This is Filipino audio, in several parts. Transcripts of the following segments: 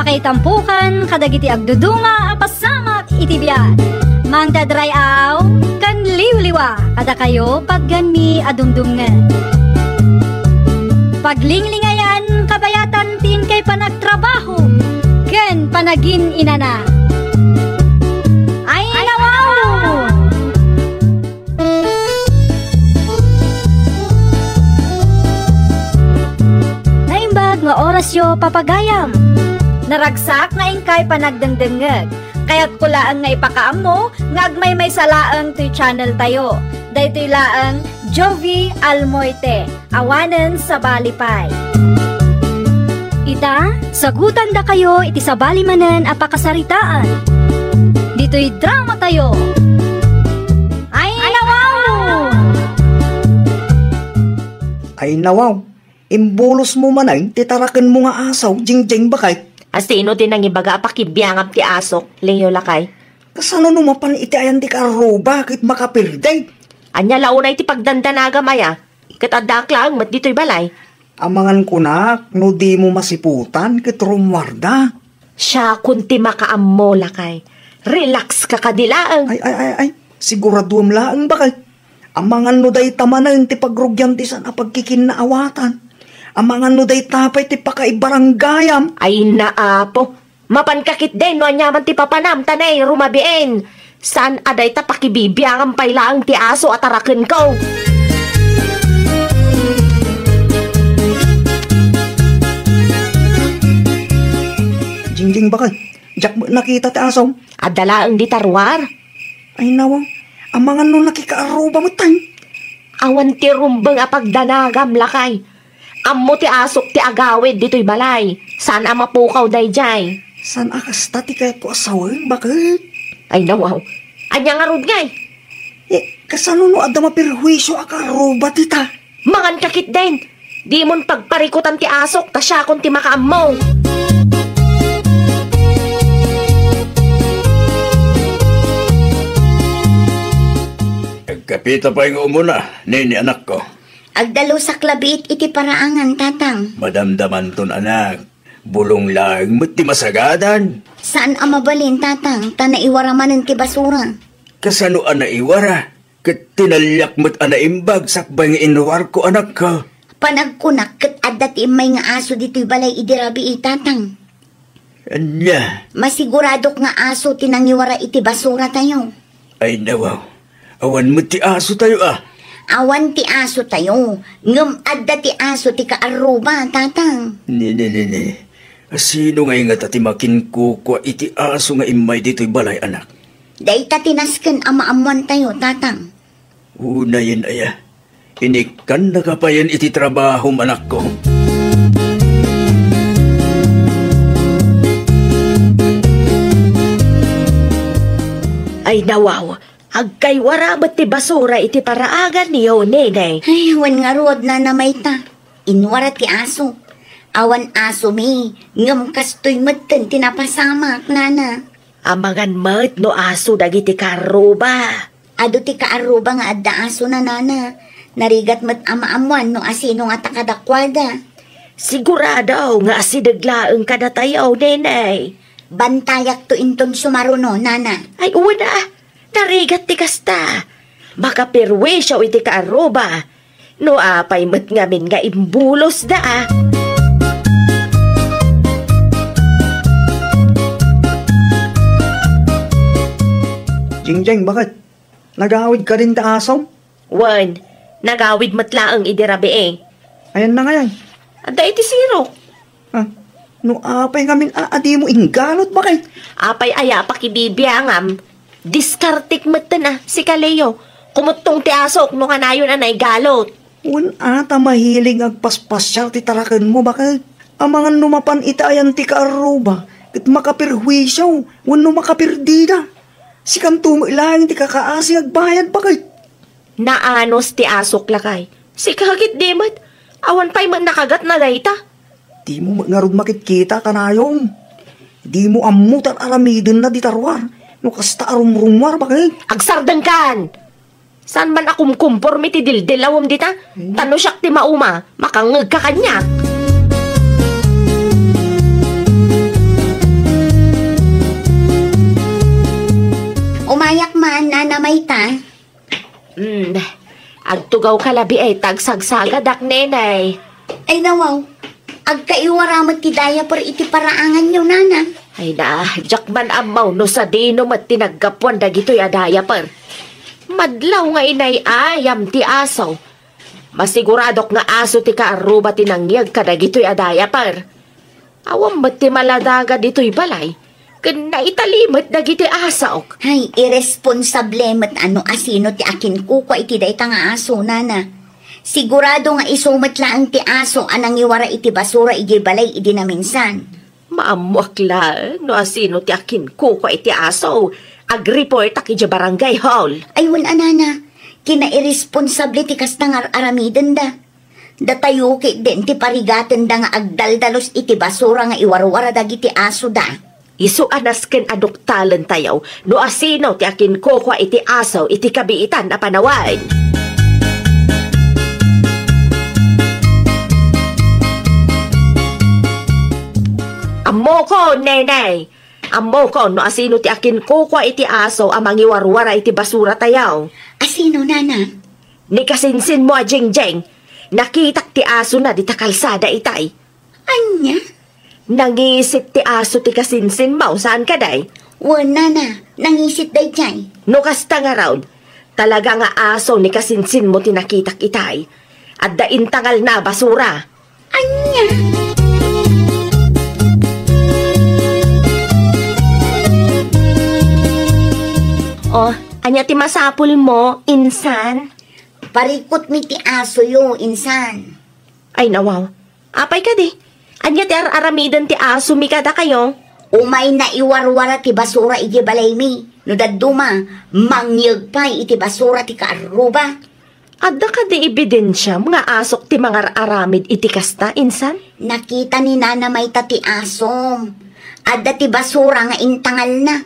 Makaitampukan kadagiti agduduma apasamak iti biyan. Mangdadrayaw kan liwliwa kada kayo pagganmi adumdumngen. Paglinglingayan kabayatan tin kay panagtrabaho ken panagin inana. Ay nawaw! Naimbag nga orasyo papagayam. Naragsak nga ingkay panagdengdengeg. Kaya't kulaan nga ipakaam mo, nga agmay may salaang to'y channel tayo. Dahito'y laang Jovi Almoite, awanen sa Balipay. Ita, sagutan da kayo iti sa Balimanen apakasaritaan. Dito'y drama tayo. Ay nawaw! Ay nawaw, imbulos mo manay, titarakan mo nga asaw, jing-jing bakay. Asino din ang ibaga pakibiyangam ti asok, Leo lakay. Kasano numapan iti ayan di karo, bakit makapirday? Anya launay ti pagdandanaga maya, katadak lang mat dito'y balay. Amangan ko na, no di mo masiputan, kitrumarda. Siya kunti makaam mo lakay. Relax ka kadilaang. Ay, siguraduam laang bakay. Amangan no day tamanan ti pagrugyan ti sana pagkikinaawatan. Amangan no day tapay ti pakaibaranggayam. Ay naapo, mapankakit din no anyaman ti papanam tanay rumabien. Saan aday ta pakibibiyang pailaang ti aso at arakin ko? Jingjing bakal, jak mo nakita ti aso? Adalaang di tarwar. Ay nawa, amangan no nakikaaruba mo tayo. Awan ti rumbang apagdanagam lakay. Ammo ti asok ti agawid dito'y balay. Saan ang mapukaw day jay? Saan akasta ti kaya ko asawin? Bakit? Ay nawaw. Anya nga rod ngay. Kasano no adama perhuisyo akaruba tita? Mangan kakit din. Di mon pagparikutan ti asok tasya kung ti makaammo. Kapita pa yung umuna, nini anak ko. Agdalo sa klabit iti paraangan, tatang. Madamdaman ton anak. Bulong lang, mo't di masagadan. Saan ang mabalin, tatang? Tanaiwaramanin ti basura. Kasano ana iwara? Kat tinalyak mo't ana imbag sakbay nga inuwar ko anak ko. Panagkunak kat adat imay nga aso dito'y balay idirabi tatang. Anya? Masiguradok nga aso tinangiwara iti basura tayo. Ay nawaw. Awan mo't ti aso tayo ah. Awan ti aso tayo. Ngam adda ti aso ti kaaruba, tatang. Ni. Sino nga nga tati makinkukwa iti aso nga imay dito'y balay anak? Day tatinasken amaamuan tayo, tatang. Una yan aya. Inikan na kapayan iti trabaho anak ko. Ay nawaw. Agkay warabat ti basura iti paraagan niyo, nene. Ay, wan nga rood na namay ta. Inwara ti aso. Awan aso mi. Ngam kastoy matten tinapasamak, nana. Amangan mat no aso dagiti karuba. Ado ti kaaruba nga adda aso na, nana. Narigat mat amaamuan no asino nga takadakwada. Sigurado nga asidaglaang kadatayaw, nene. Bantayak to inton sumaruno, nana. Ay, uwana. Narigat ti kasta. Baka perwisyo iti kaaruba. No apay mat ngamin nga imbulos da. Jingjing, bakit? Nagawid ka rin ta asaw? Wan, nagawid matlaang idirabi eh. Ayan na ngayon. Anda iti siro. No apay ngamin adi mo ingalot bakit? Apay aya pakibibiyangam. Diskartik mata na si Kaleo. Kumutong ti asok no kanayon anay galot. Wan ata mahilig agpaspasyaw ti tarakan mo bakit? Amangan numapan itayan ti kaaruba. Kat makapirhuisyaw. Wan no makapirdida. Si kantumo ilang ti kakaasi agbayad bakit? Naanos ti asok lakay. Si kagit dimat. Awan pa'y man nakagat na dayta. Di mo nga rod makikita kanayong. Di mo amutan aramidin na di tarwar. No kasta arumrumwar bakit? Agsardan kan! Saan man akumkumpor mi ti dildilawom dita? Tano siyak ti mauma, makangag ka kanya. nanamay ta. Agtugaw kalabi ay tagsagsaga dak nenay. Ay nawaw, agkaiwaramat ti daya par iti paraangan nyo, nana. Ay na, jakman amaw no sa dinom at tinaggapuan dagito'y adaya par. Madlaw nga inay ayam ti aso. Masiguradok nga aso ti kaaruba tinangyag ka dagito'y adaya par. Awam ba't ti maladaga dito'y balay? Kena italimot dagiti asaok. Ay, irresponsable mat ano asino ti akin kuko iti dayta nga aso, nana. Sigurado nga isumat lang ti aso anang iwara iti basura iti balay iti na minsan. Maamuakla, no asino ti akin kuko iti aso. Ag-report aki di barangay hall. Ay, wala, nana. Kina-irresponsable ti kastang aramiden da. Datayo kay den ti parigatan da nga agdaldalos iti basura nga iwarwara dagiti aso da. Isu anas ken aduktalan tayaw, no asino ti akin kokwa iti asaw iti kabiitan na panawan. Ammo ko, nenay! Ammo ko, no asino ti akin kokwa iti asaw amang iwarwara iti basura tayaw. Asino, nana? Ni kasinsin mo a jeng-jeng, nakitak ti aso na di takalsada itay. Anya? Nangisit ti aso ti kasinsin mo, saan ka day? Wala na, nangisit day jay. No kasta nga raw, talaga nga aso ni kasinsin mo tinakitak itay. At dain tangal na basura. Anya? Oh, anya ti masapul mo, insan? Parikot mi ti aso yo, insan. Ay nawaw, apay ka di. Anya ti aramidan ti aso mi kada kayo? Umay na iwarwara ti basura iti balay mi. No daduma, mangyag pa iti basura ti kaaruba. Adda ka di ebidensya mga asok ti mga aramid iti kasta, insan? Nakita ni nana may ti asom. Adda ti basura nga intangal na.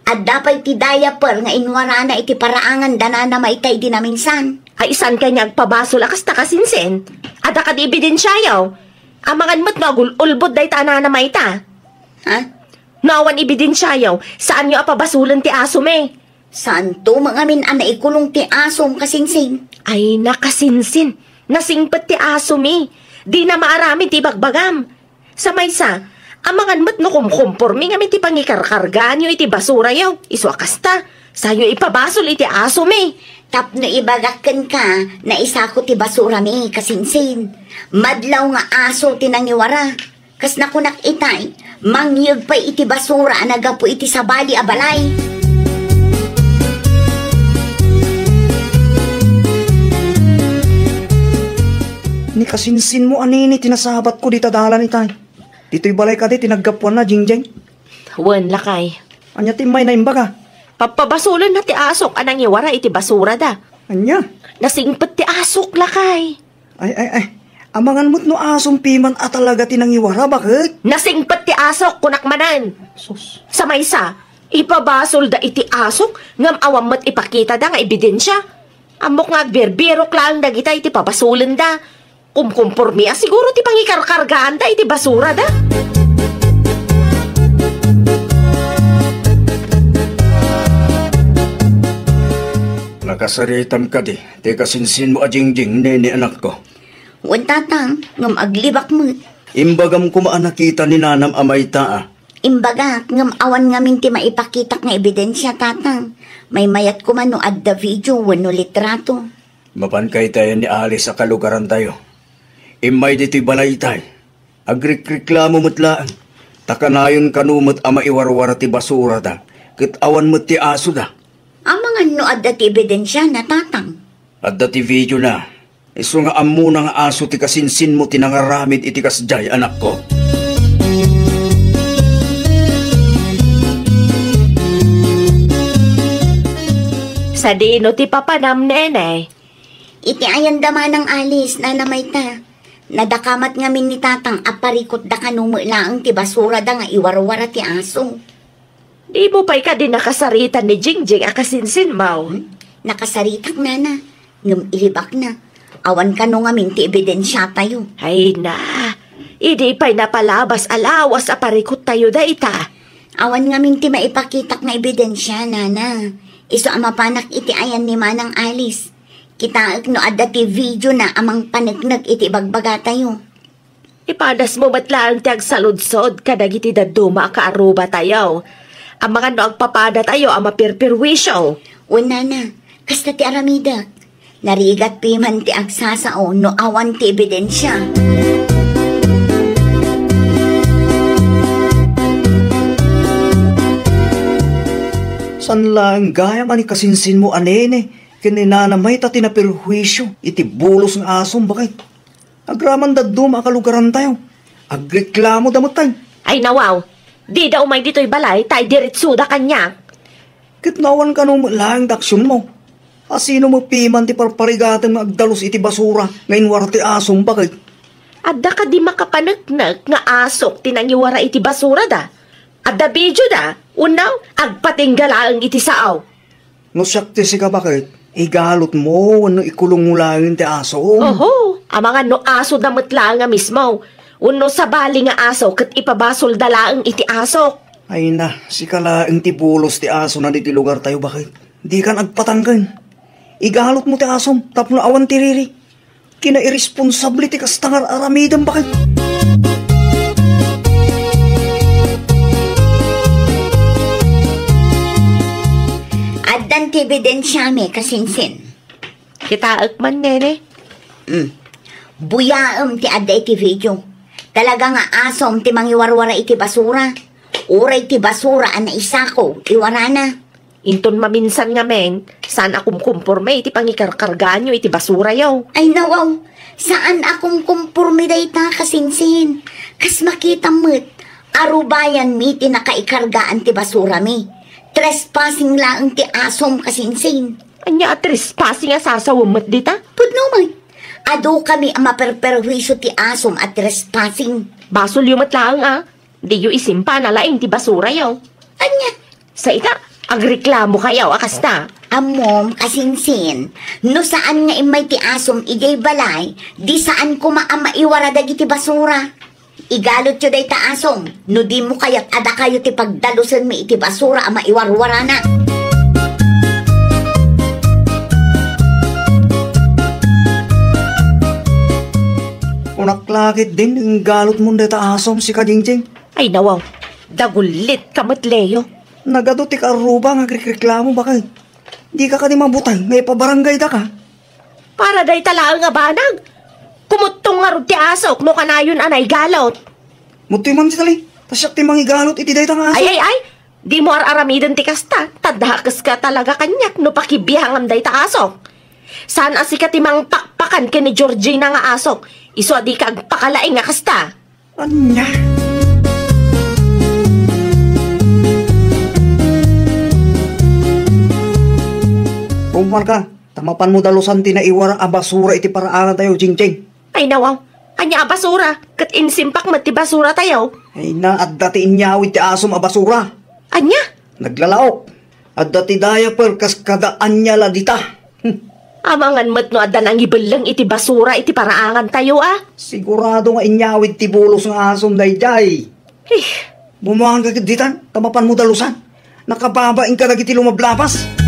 Adda pa'y ti diaper nga inwara na iti paraangan danana may tay di na minsan. Ay isan kanya agpabasol akasta kasinsin? Adda ka di ebidensya yaw? Amangan mo't magululbod day taana na may ta. Ha? Nawan ebidensya yaw, saan nyo apabasulan ti aso me? Saan to mga min anay kulong ti asom kasinsing? Ay nakasinsin, nasingpat ti aso me. Di na maarami ti bagbagam. Sa maysa, amangan mo't no kumkumpormi nga ti pangikarkargaan nyo iti basura yaw. Iswakasta, sayo ipabasol iti aso me. Tapno ibagakan ka na isa ko ti basura mi kasinsin. Madlaw nga aso tinangiwara. Kas nakunak itay, mangyag pa iti basura nagapo iti sabali abalay. Ni kasinsin mo anini tinasabat ko di tadalan itay. Dito'y balay ka di tinaggapuan na jingjeng. Wan lakay. Anya timay na imbaga. Papabasulan na ti asok anang iwara iti basura da. Anya? Nasingpat ti asok lakay. Ay. Amangan mo't no asong piman at talaga tinangiwara, bakit? Nasingpat ti asok kunakmanan. Sus. Sa maysa, ipabasol da iti asok ngam awam mo't ipakita da nga ebidensya. Amok nga agbirbirok lang dagita iti pabasulan da. Kumkumpormi siguro ti pangikarkargaan da iti basura da. Nakasaritam ka di. Te kasinsin mo a jingjing, nene anak ko. Wan tatang, ngam aglibak mo. Imbagam ko maanakita ni nanam amay taa. Imbaga, ngam awan ngamin ti maipakitak nga ebidensya tatang. May mayat ko man no adda video, wano litrato. Mapan kay tayo ni Alice sa kalugaran tayo. Imay dito'y balay tayo. Agrik-reklamo mutlaan. Takanayon kanumot ama iwarwara ti basura da. Kitawan mo ti aso da. Amangan no adda ti ebidensya na tatang. Adda ti video na. Iso nga amu nga aso ti kasinsin mo tinangaramid iti kasjay anak ko. Sa dino ti papanam nene. Iti ayan dama ng alis na namay ta. Nadakamat ngamin ni tatang aparikot da kanumulaang ti basura da nga iwarwara ti aso. Di mo pa'y ka din nakasaritan ni Jingjing akasinsin mo. Nakasaritak nana. Ngam ilibak na. Awan ka no ngamin ti ebidensya tayo. Ay na, idi pa'y napalabas alawas aparikot tayo da ita. Awan ngamin ti maipakitak na ebidensya, nana. Iso amapanak iti ayan ni Manang Alice. Kitaag no adda ti video na amang panagnag iti bagbaga tayo. Ipadas mo matlaan ti agsaludsod kadag iti daduma ka aruba tayo. Ang mga no agpapada tayo ang mapirpirwisyo. Una na, kasta ti aramida. Narigat piman ti agsasao no awan ti ebidensya. San lang gaya man kasinsin mo anene, kininanamay ta tinapirhuisyo, iti bulos ng asom bakit? Agraman daduma akalugaran tayo, agreklamo damot tayo. Ay nawaw, di daw may dito'y balay, tay diritsuda kanya. Kitnawan ka nung lang daksyon mo. Asino mo piman ti parparigatang agdalos iti basura, ngayon warti asom bakit? Adda ka di makapanagnak nga asok tinangiwara iti basura da. Adda video da, unaw, agpatinggalaang iti saaw. No sakti si ka bakit? Igalot mo, ano ikulong mo lang ti aso. Oho, ang mga no aso damot lang nga mismo. Uno sa bali nga aso, kat ipabasol dalaang iti asok. Ay na, si kalaang ti bulos ti aso na di ti lugar tayo bakit? Di ka nagpatanggan. Igalot mo ti asom, tapno awan ti riri. Kina-irresponsable ti kastangar aramidan bakit? Addan ti ebidensya me kasinsin. Kitaak man, nene. Buyaam ti adda iti video. Talaga nga asom ti mangiwarwara iti basura. Uray ti basura ang naisako, iwara na. Inton maminsan nga men, saan akong kumpurme iti pangikarkargaan nyo iti basura yaw. Ay nawaw, saan akong kumpurmi day ta kasinsin? Kas makita mo't, arubayan mi ti nakaikargaan ti basura mi. Trespassing lang ti asom kasinsin. Anya at trespassing nga sasawamot dita? Pudno man, ado kami ang maperperwisyo ti asom at trespassing. Basol yung matlaang di yung isimpa na laing ti basura yaw. Anya? Sa ita, agreklamo kayaw akasta. Amom, kasinsin, no saan nga imay ti asom ijay balay, di saan ko maamaiwara dagiti basura. Igalot yo day ta asom, no di mo kayat ada kayo ti pagdalusan mi iti basura ang maiwarwara na. Unaklakit din, ang galot mo day ta asom si Kadingjing. Ay nawaw, dagulit kamot Leo. Nagado ti karuba nga reklamo bakit? Di ka di mabutay, may pabarangay da ka. Para day talaang nga banag. Kumutong nga rin ti asok no kanayon anay galot. Mutoy man ti tali, tasyak ti mangigalot iti day nga aso. Ay, di mo aramidan ti kasta. Tadakas ka talaga kanyak no pakibihangam day ta asok. Saan asika ti mang pakpakan ka ni Georgina nga asok. Iso di ka agpakalaing nga kasta. Anya? Umar ka, tamapan mo dalusan ti na iwara a basura iti paraangan tayo, Jing-Jing. Ay nawaw, anya a basura, kat insimpak mat ti basura tayo. Ay na, at dati inyawit ti asom a basura. Anya? Naglalaok. At dati diaper kas kadaan niya ladita. Amangan mat no adda nang ibelang iti basura iti paraangan tayo Sigurado nga inyawit ti bulos ng asom dayjay. Bumuhangan ka ditan, tamapan mo dalusan. Nakababain ka nagiti lumablapas.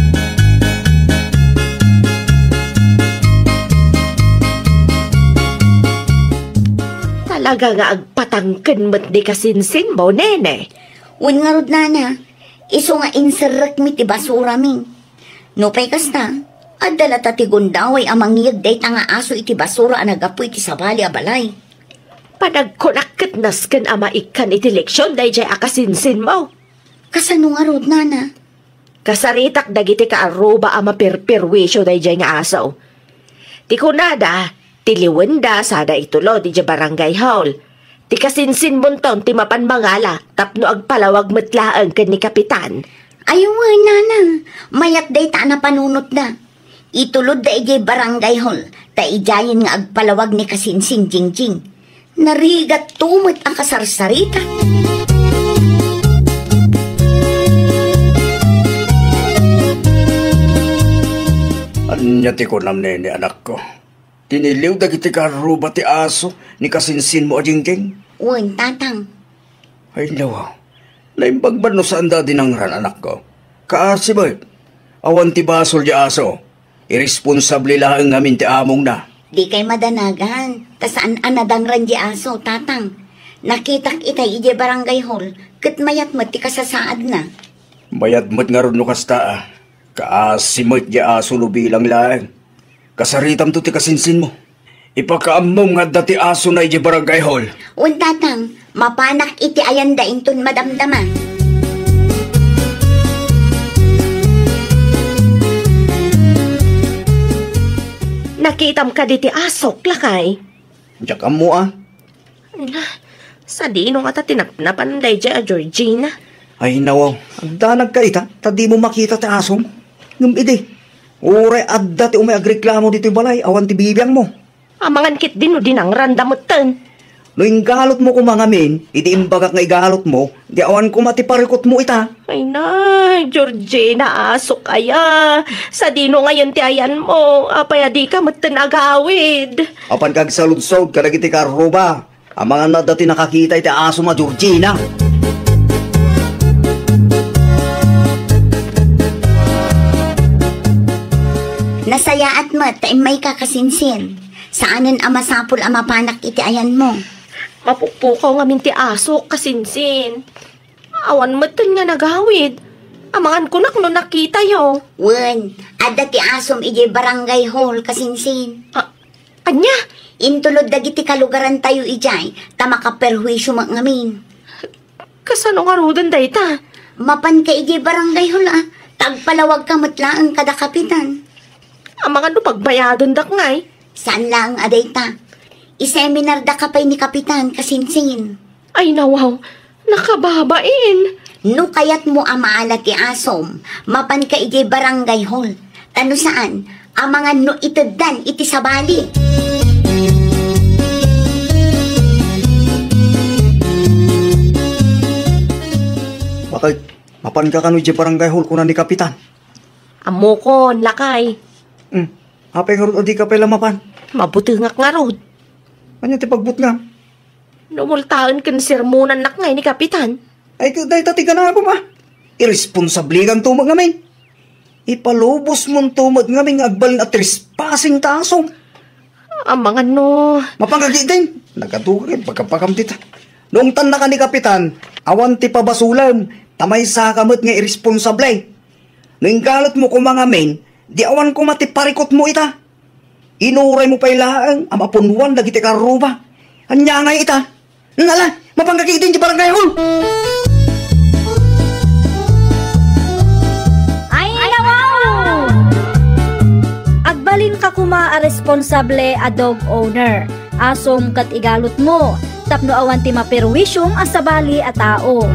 Talaga nga agpatangken mat di kasinsin mo, nene. Wan nga rod nana, iso nga inserek mi ti basura mi. No pay kasta, adala ta ti gundaway amang day ta nga aso iti basura ang nagapoy ti sabali a balay. Panagkunakit nasken ama ikan iti leksyon day jay akasinsin mo. Kasano nga rod nana? Kasaritak dagiti ka aruba ama perperwisyo day jay nga aso. Ti kunada, tiliwenda sada itulo di jay barangay hall. Ti kasinsin bunton ti mapan mangala tapno agpalawag matlaan ken ni kapitan. Ayun nana, mayat day ta na panunot na. Itulod da ijay barangay hall, ta ijayin nga agpalawag ni kasinsin Jingjing. Narigat tumot ang kasarsarita. Anya ti ko nam nene anak ko. Tiniliw dagiti karuba ti aso ni kasinsin mo a Jingjing. Uwan, tatang. Ay nawa, naimbagban no saan da dinangran anak ko. Kaasi ba? Awan ti basol di aso. Irresponsable lang ngamin ti among na. Di kay madanagan. Ta saan anadangran di aso, tatang. Nakitak itay ije barangay hall. Kat mayat mat ti kasasaad na. Mayat mat nga ron no kasta. Kaasimot di aso no bilang lang. Kasaritam to ti kasinsin mo. Ipakaamom nga dati aso na ije barangay hall. Un tatang, mapanak iti ayan da inton madamdama. Nakitam ka di ti asok, lakay. Diyak mo ah. Sa dino nga ta tinapnapan day dya, Georgina. Ay nawaw, agdanag ka ita, tadi mo makita ti asom. Ngum ide, uray adda ti umay agreklamo dito balay, awan ti bibiyang mo. Amangan kit din no din ang randamot ten. No galot mo kumangamin, iti imbagak nga igalot mo, di awan ko matiparikot mo ita. Ay nay, Georgina, asok kaya. Sa dino ngayon ti ayan mo, apaya di ka maten agawid. Apan kag saludsod, kadag iti karuba. Ang mga na dati nakakita iti aso ma Georgina. Nasayaat mo, taim may kakasinsin. Saanan amasapol amapanak iti ayan mo. Mapupukaw nga minti asok kasinsin. Awan maten nga nagawid. Amangan ko no nakita yo. Wen, adda ti asom ije barangay hall kasinsin. Anya? Intulod dagiti kalugaran tayo ijay, tamakaperwisyo ngamin. Kasano nga rudan dayta? Mapan ka ije barangay hall tagpalawag ka matlaang kada kapitan. Amangan no pagbayadon dak ngay. Saan lang adayta? Iseminar da ka pa'y ni kapitan kasinsin. Ay nawaw, nakababain. No kayat mo amaala ti asom, mapan ka iti barangay hall. Tano saan? Ang mga no itagdan iti sabali. Bakit? Mapan ka kano iti barangay hall kunan ni kapitan? Amo kon, lakay. Apay nga ron o di ka pala mapan. Mabutungak nga rod. Ano ti pagbut nga? Numultaan kan sermonan nak ngay ni kapitan. Ay dahi tatiga na ako ma. Irresponsable kang tumag ngamin. Ipalubos mong tumag ngamin agbalin at trespassing tasom. Ang mga no. Mapangagit din. Nagkatugan pagkapakam tita. Noong tanda ka ni kapitan, awan ti pabasulam, tamay sa kamot nga irresponsable. Noong galot mo kumangamin, di awan ko matiparikot mo ita. Inuray mo pa ilaang, amapunuan dagiti karuba. Anya nga ita. Nala, mapangagit din di barangay hall. Ay, wow! Agbalin ka kuma a responsable a dog owner. Asom kat igalot mo. Tapno awan ti maperwisyong asabali a tao.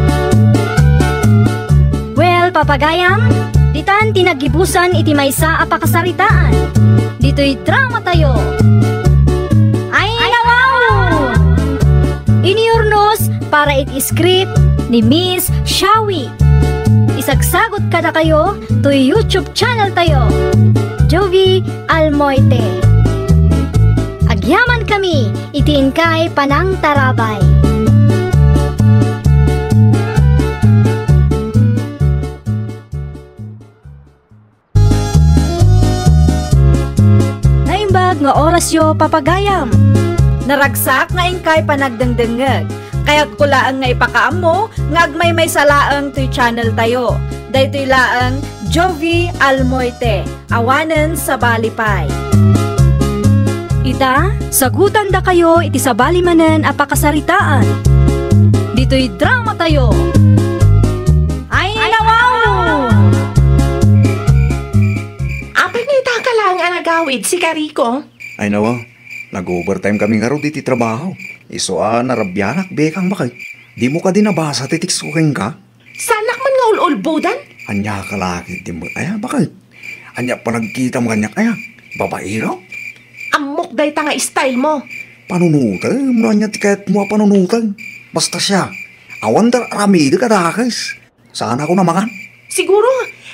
Well, papagayam, ditan tinagibusan iti maysa a pakasaritaan. Dito'y drama tayo. Ay, wow! Iniurnos para iti script ni Miss Shawi. Isagsagot ka na kayo to YouTube channel tayo. Jovi Almoite. Agyaman kami, itiin kay Panang Tarabay. Naimbag nga orasyo papagayam. Naragsak nga ingkay panagdengdengeg. Kaya't kulaan nga ipakaam mo, nga agmay may salaang to'y channel tayo. Daytoy laang Jovi Almoite, awanen sa Balipay. Ita, sagutan da kayo iti sa balimanen a pakasaritaan. Dito'y drama tayo. Ay, nawaw! Apay nga ita ka lang ang nagawid si Kariko. Ay nawa, nag-overtime kami nga ro diti trabaho. Iso narabyanak bekang bakay. Di mo ka din nabasa titiks ko keng ka? Sanak man nga ululbudan? Anya ka laki di mo. Ay bakay? Anya pa nagkita mo kanyak ay babae raw? Amok day ta nga style mo. Panunutan, muna niya tiket mo panunutan. Basta siya, awan dar aramide ka dakis. Saan ako namakan? Siguro,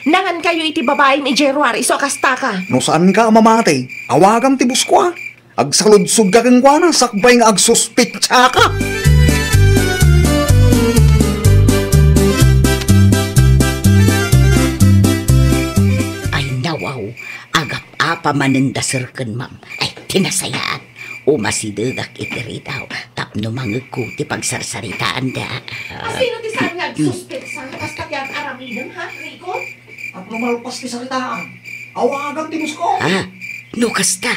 nangan kayo iti babae ni January so kasta ka. No saan ka mamate? Awagam ti buskwa. Agsaludsug ka kang kwa na, sakbay nga agsuspitsa ka. apa manendasarkan, ma'am. Ay, tinasayaan. Umasidagak itiri daw. Tapno mangagko ti pagsarsaritaan da. Sino ti saan nga suspect sa kaskat yan aramidan, ha, Rico? At lumalpas ti saritaan. Awagang ti Busko. No kasta.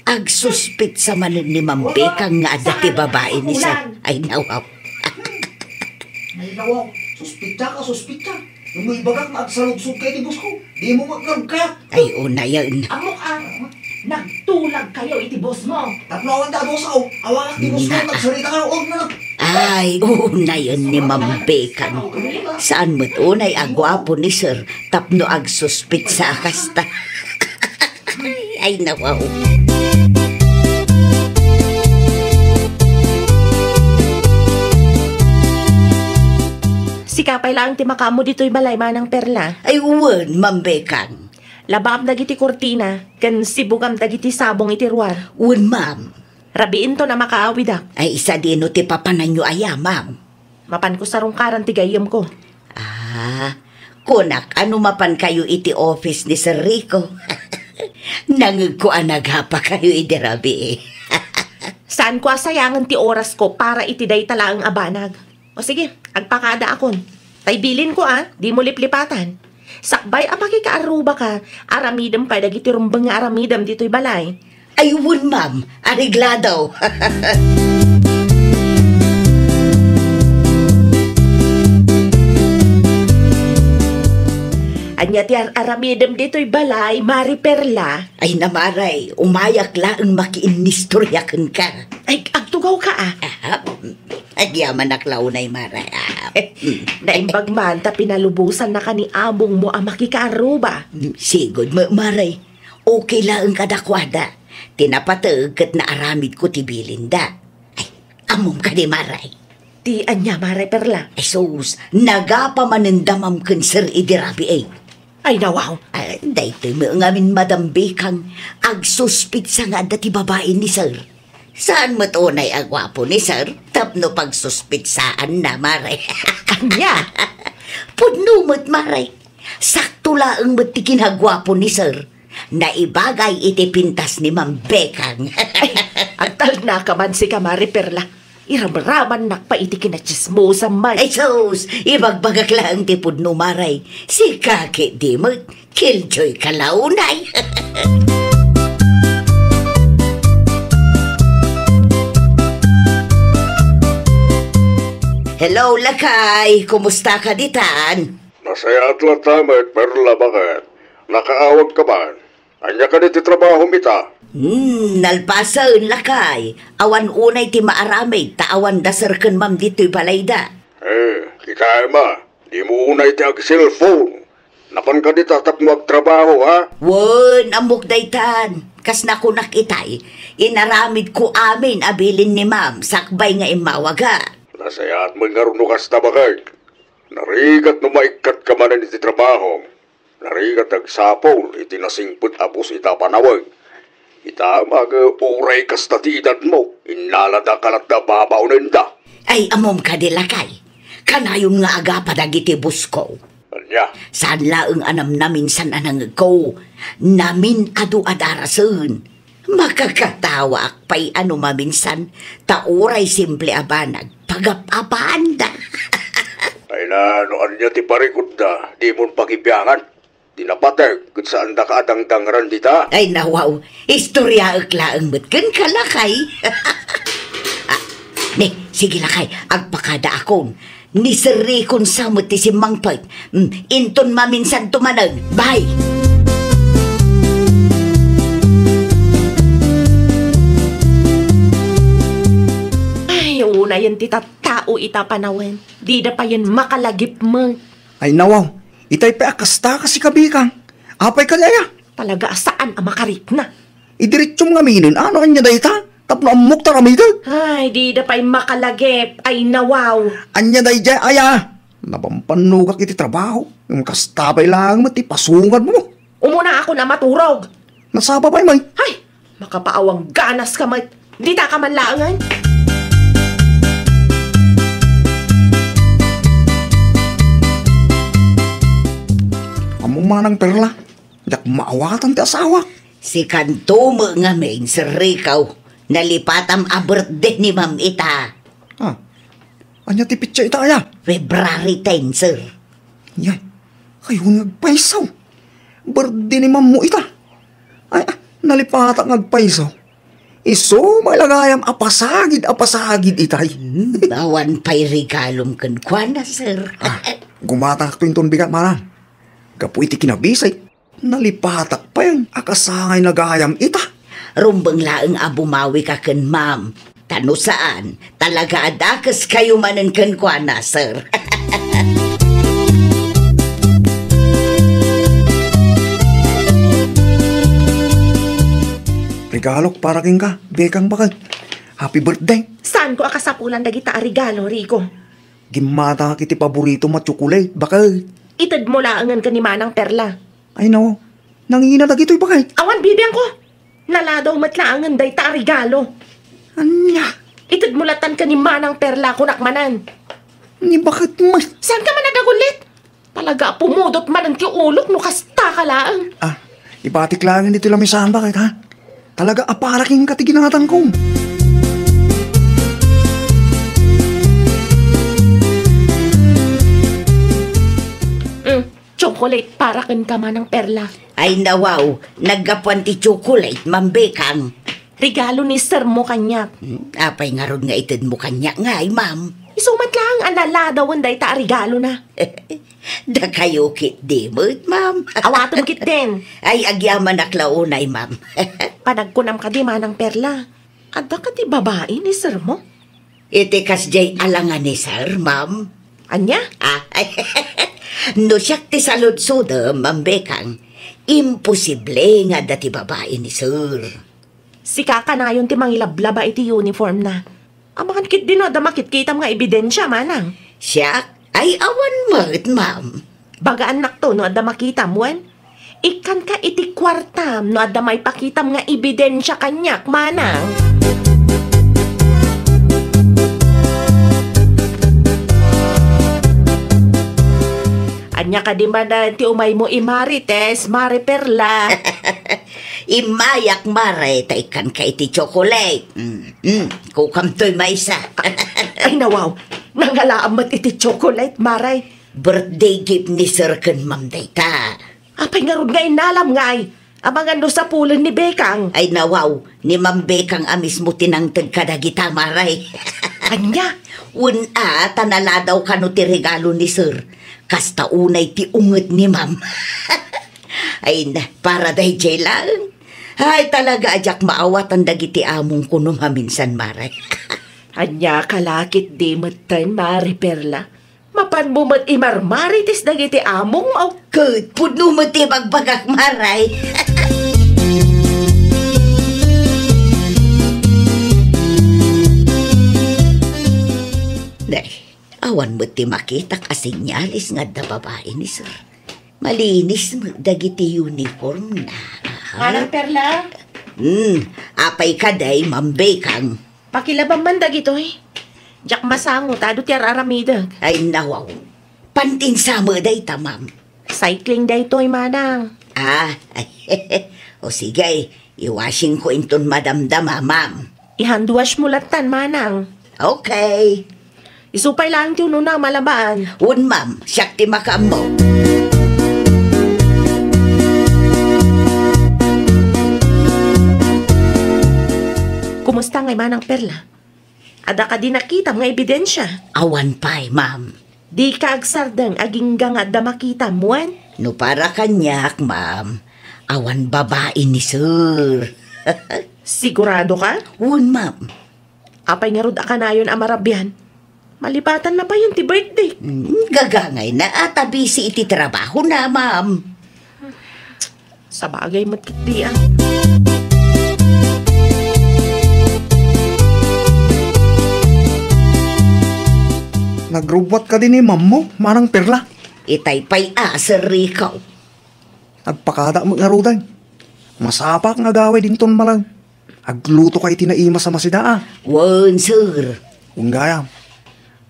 Agsuspit sa manin ni Ma'am Bekang nga dati babae ni sa... Ay, nawaw. Ay, nawaw. Suspitya. Yung may bagak na agsalugsog kay ti Busko. Di mo magkagkat. Ay, una yan. Amok nagtulag kayo iti boss mo. Tapnawan ta dosaw. Awagang ti Busko. Nagsarita ka o na. Ay, una yan ni Ma'am Bekang. Saan mo't unay agwapo ni Sir tapno agsuspit sa akasta. Ay, nawaw. Sikapay lang ti makamo dito'y balay manang perla. Ay, uwan, Ma'am Bekang. Labab dagiti kortina, kan sibugam dagiti sabong iti ruar. Uwan, ma'am. Rabiin to na makaawid ak. Ay, isa dino ti papanan nyo aya, ma'am. Mapan ko sarong karan ti gayam ko. Kunak, ano mapan kayo iti office ni Sir Rico? Nangag ko naghapa kayo iti rabi. Saan ko asayangan ti oras ko para itiday tala ang abanag? O sige, agpakada akon. Tay bilin ko di mo liplipatan. Sakbay apaki ka aruba ka, aramidam ka dagiti rumbang nga aramidam dito'y balay. Ay, uwan, ma'am. Arigladaw. Anya ti aramidam dito'y balay, Mari Perla. Ay, namaray. Umayak lang makiinistoryakan ka. Ay, agtugaw ka Agyaman naklaunay, maray. Naimbag man, ta pinalubusan na ka ni abong mo ang makikaaruba. Sigod, maray. Okay lang kadakwada. Tinapatag kat na aramid ko ti Bilinda. Ay, amom ka di, maray. Ti anya, Maray Perla. Ay, sus, nagapamanandamam kan Sir Idirabi ay. Ay, nawaw. Ay, dahito mo ngamin madambi kang agsuspit sa nga dati babae ni Sir. Saan mo tunay agwapo ni Sir? Tapno pagsuspit saan na, maray. Anya? Pudno mo't, maray. Sakto laang mo't tikinagwapo ni Sir. Naibagay iti pintas ni Ma'am Bekang. Agtal na ka man si Mari Perla. Iramraman nakpa iti kinachismosa man. Ay, sus, ibagbagak lang ti pudno, maray. Si kaki di mo, kiljoy kalaunay. Hello, Lakay. Kumusta ka ditan? Nasaya at latamet, Perla, bakit? Nakaawag ka ba? Anya ka ti trabaho mita? Nalpasan, Lakay. Awan unay ti maaramid, taawan dasarkan ma'am dito'y balayda. Kita ma, di mo unay ti ag-cellphone. Napan ka di tatap mo agtrabaho, ha? Wan, amok daytan. Kas na ko nakitay, inaramid ko amin abilin ni ma'am, sakbay nga imawaga. Nasaya at mangarunukas na bakit? Narigat no maikat ka man iti trabaho. Narigat agsapol, iti nasingput apos ita panawag. Ita mag-uray kas tatidad mo, inalada kalat na babaw nenda. Ay, amom ka di, Lakay. Kanayon nga aga padagiti busko. Anya? Saan laang anam namin san anang ko, namin adu adarasun. Makakatawa akpay ano maminsan, tauray simple abanag, pagapapanda. Ay na, ano anya ti parikod da, di mon pakibiyangan. Dinapatag, kung saan da ka adang-dangran dita. Ay nawaw, istorya aglaang matkan ka, Lakay. Ne, sige, Lakay, agpakada akon. Ni Sir Rikon samot ti simangpag. Inton maminsan tumanag. Bye! Una yan ti tao itapanawen. Di da pa yan makalagip mo. Ay, nawaw. Itay pa akasta kasi kabikang. Apay ka daya. Talaga saan ang makarit na? Idiritsyong ngaminin. Ano anya dayta? Tapno amok taramidag. Ay, di da pa yung makalagip. Ay, nawaw. Anya dayja, aya. Napampanuga kiti trabaho. Yung kastabay lang mati pasungan mo. Umuna ako na maturog. Nasaba pa may. Ay, makapaawang ganas ka mat. Di ta ka man laangan. Among manang Perla. Dak maawatan ti asawa. Si kantumo nga main, Sir Ricaw. Nalipatam a birthday ni Ma'am Ita. Ah, anya tipit siya itaya. February 10, sir. Yan, kayo nagpaisaw. Birthday ni Ma'am mo ita. Ay, nalipata ngagpaisaw. Iso, malagayam apasagid itay. Bawan pa'y regalom kan kwa na, sir. Gumatak to yung bigat marang. Kapu iti kinabisay. Nalipatak pa yung akasangay nagayam ita. Rumbang laeng abumawi ka kan, ma'am. Tano saan? Talaga adakas kayo manan kan kwa na, sir. Regalok para king ka, bekang bakal. Happy birthday. Saan ko akasapulan dagita a regalo, Rico? Gimata kiti paborito matsukulay, bakal. Itad mo laangan ka ni Manang Perla. Ay no, nangina na gito'y bakal. Awan bibiyang ko. Naladaw matlaangan day ta a regalo. Anya, Itad mo latan ka ni Manang Perla kunakmanan. ni bakit man. Saan ka man nagagulit? Talaga pumudot man ang tiulok no kasta ka laang. Ah, ibatik lang dito lang may saan bakit ha? Talaga aparaking katiginatan ko. Chocolate para kan ka Manang Perla. Ay nawaw, naggapuan ti chocolate, Ma'am Bekang. Regalo ni sir mo kanya. Apay nga ron nga itid mo kanya nga ay, ma'am. Isumat lang ang naladawan day ta a regalo na. Da kayo kit di mo, ma'am. Awatom kit din. Ay, agyaman aklaunay, ma'am. Panagkunam ka di Manang Perla. Ada ka di babae ni sir mo? Iti kasjay alangan ni sir, ma'am. Anya? Ah, no siyak ti salud-suda, Ma'am Bekang. Imposible nga dati babae ni sir. Si kakanayon ti mangilablaba iti uniform na. Amakan kit din o damakit kita mga ebidensya, Manang. Siyak ay awan mat, ma'am. Bagaan nakto no adda makita muan. Ikan ka iti kwartam no adda may pakitam nga ebidensya kanyak, Manang. Anya ka di man ti umay mo imarites, Mari Perla. Imayak mare, taikan ka iti chocolate. Kukam to'y maisa. Ay nawaw, nangalaamat iti chocolate, Maray. Birthday gift ni Sir Ken, Ma'am Dayta. Apay nga ron nga inalam nga ay. Abangan no sa pulan ni Bekang. Ay nawaw, ni Ma'am Bekang amis mo tinangtag kadagita, maray. Anya? Una, tanala daw kano ti regalo ni Sir. Kasta unay ti unget ni Ma'am. Ay na, para day jay lang. Ay talaga ajak maawat ang dagiti among kuno minsan, maray. Anya kalakit di matan, Mari Perla. Mapan mo mat imarmaritis dagiti among mau. Kud, puno mo ti magbagak, maray. Day, awan mo ti makita kasinyalis nga da babae ni Sir. Malinis mo dagiti uniform na. Manang Perla, Apay ka day, Ma'am Bekang. pakilabang man dagito eh. Jak masango, tado ti araramidag. Ay nawaw. Pantinsama day ta, ma'am. Cycling day to'y Manang. O sige, iwashing ko inton madamdama, ma'am. Ihanduwas mo latan, Manang. Okay. Isupay lang ti uno na malabaan. Un, ma'am, siyak ti makamo. Kumusta ngay Manang Perla? Ada ka di nakita mga ebidensya. Awan pa'y, ma'am. Di ka agsardang aging nga da makita muan. No para kanyak, ma'am. Awan babae ni Sir. Sigurado ka? Un, ma'am. Apay nga rod akanayon amarabyan. Malipatan na pa yun ti birthday. Gagangay na at busy iti trabaho na, ma'am. Sa bagay matkitian. Nagrubwat ka din ni Ma'am mo, Manang Perla. Itay pa'y Sir Ricaw. Nagpakada mo nga ruday. Masapak nga gaway din ton malang. Agluto kay tinaima sa masida. Wan, Sir. Kung gaya,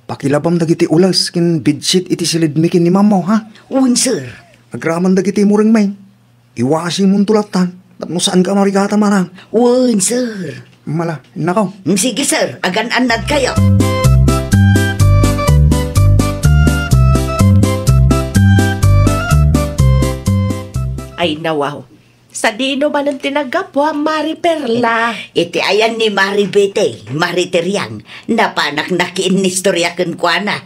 pakilabam dagiti ulas kin bedsheet iti silidmikin ni Ma'am mo, ha? Un, Sir. Agraman dagiti mo ring may. Iwasi mong tulatan. Tapno saan ka marigata manang? Wen, sir. Mala, nakaw. Sige, sir. Agan-anad kayo. Ay nawaw. Sa dino man ang tinagapwa, Mari Perla. Iti ayan ni Mari Bete, Mari Teriang, napanak na kiinistoryakan kwa na.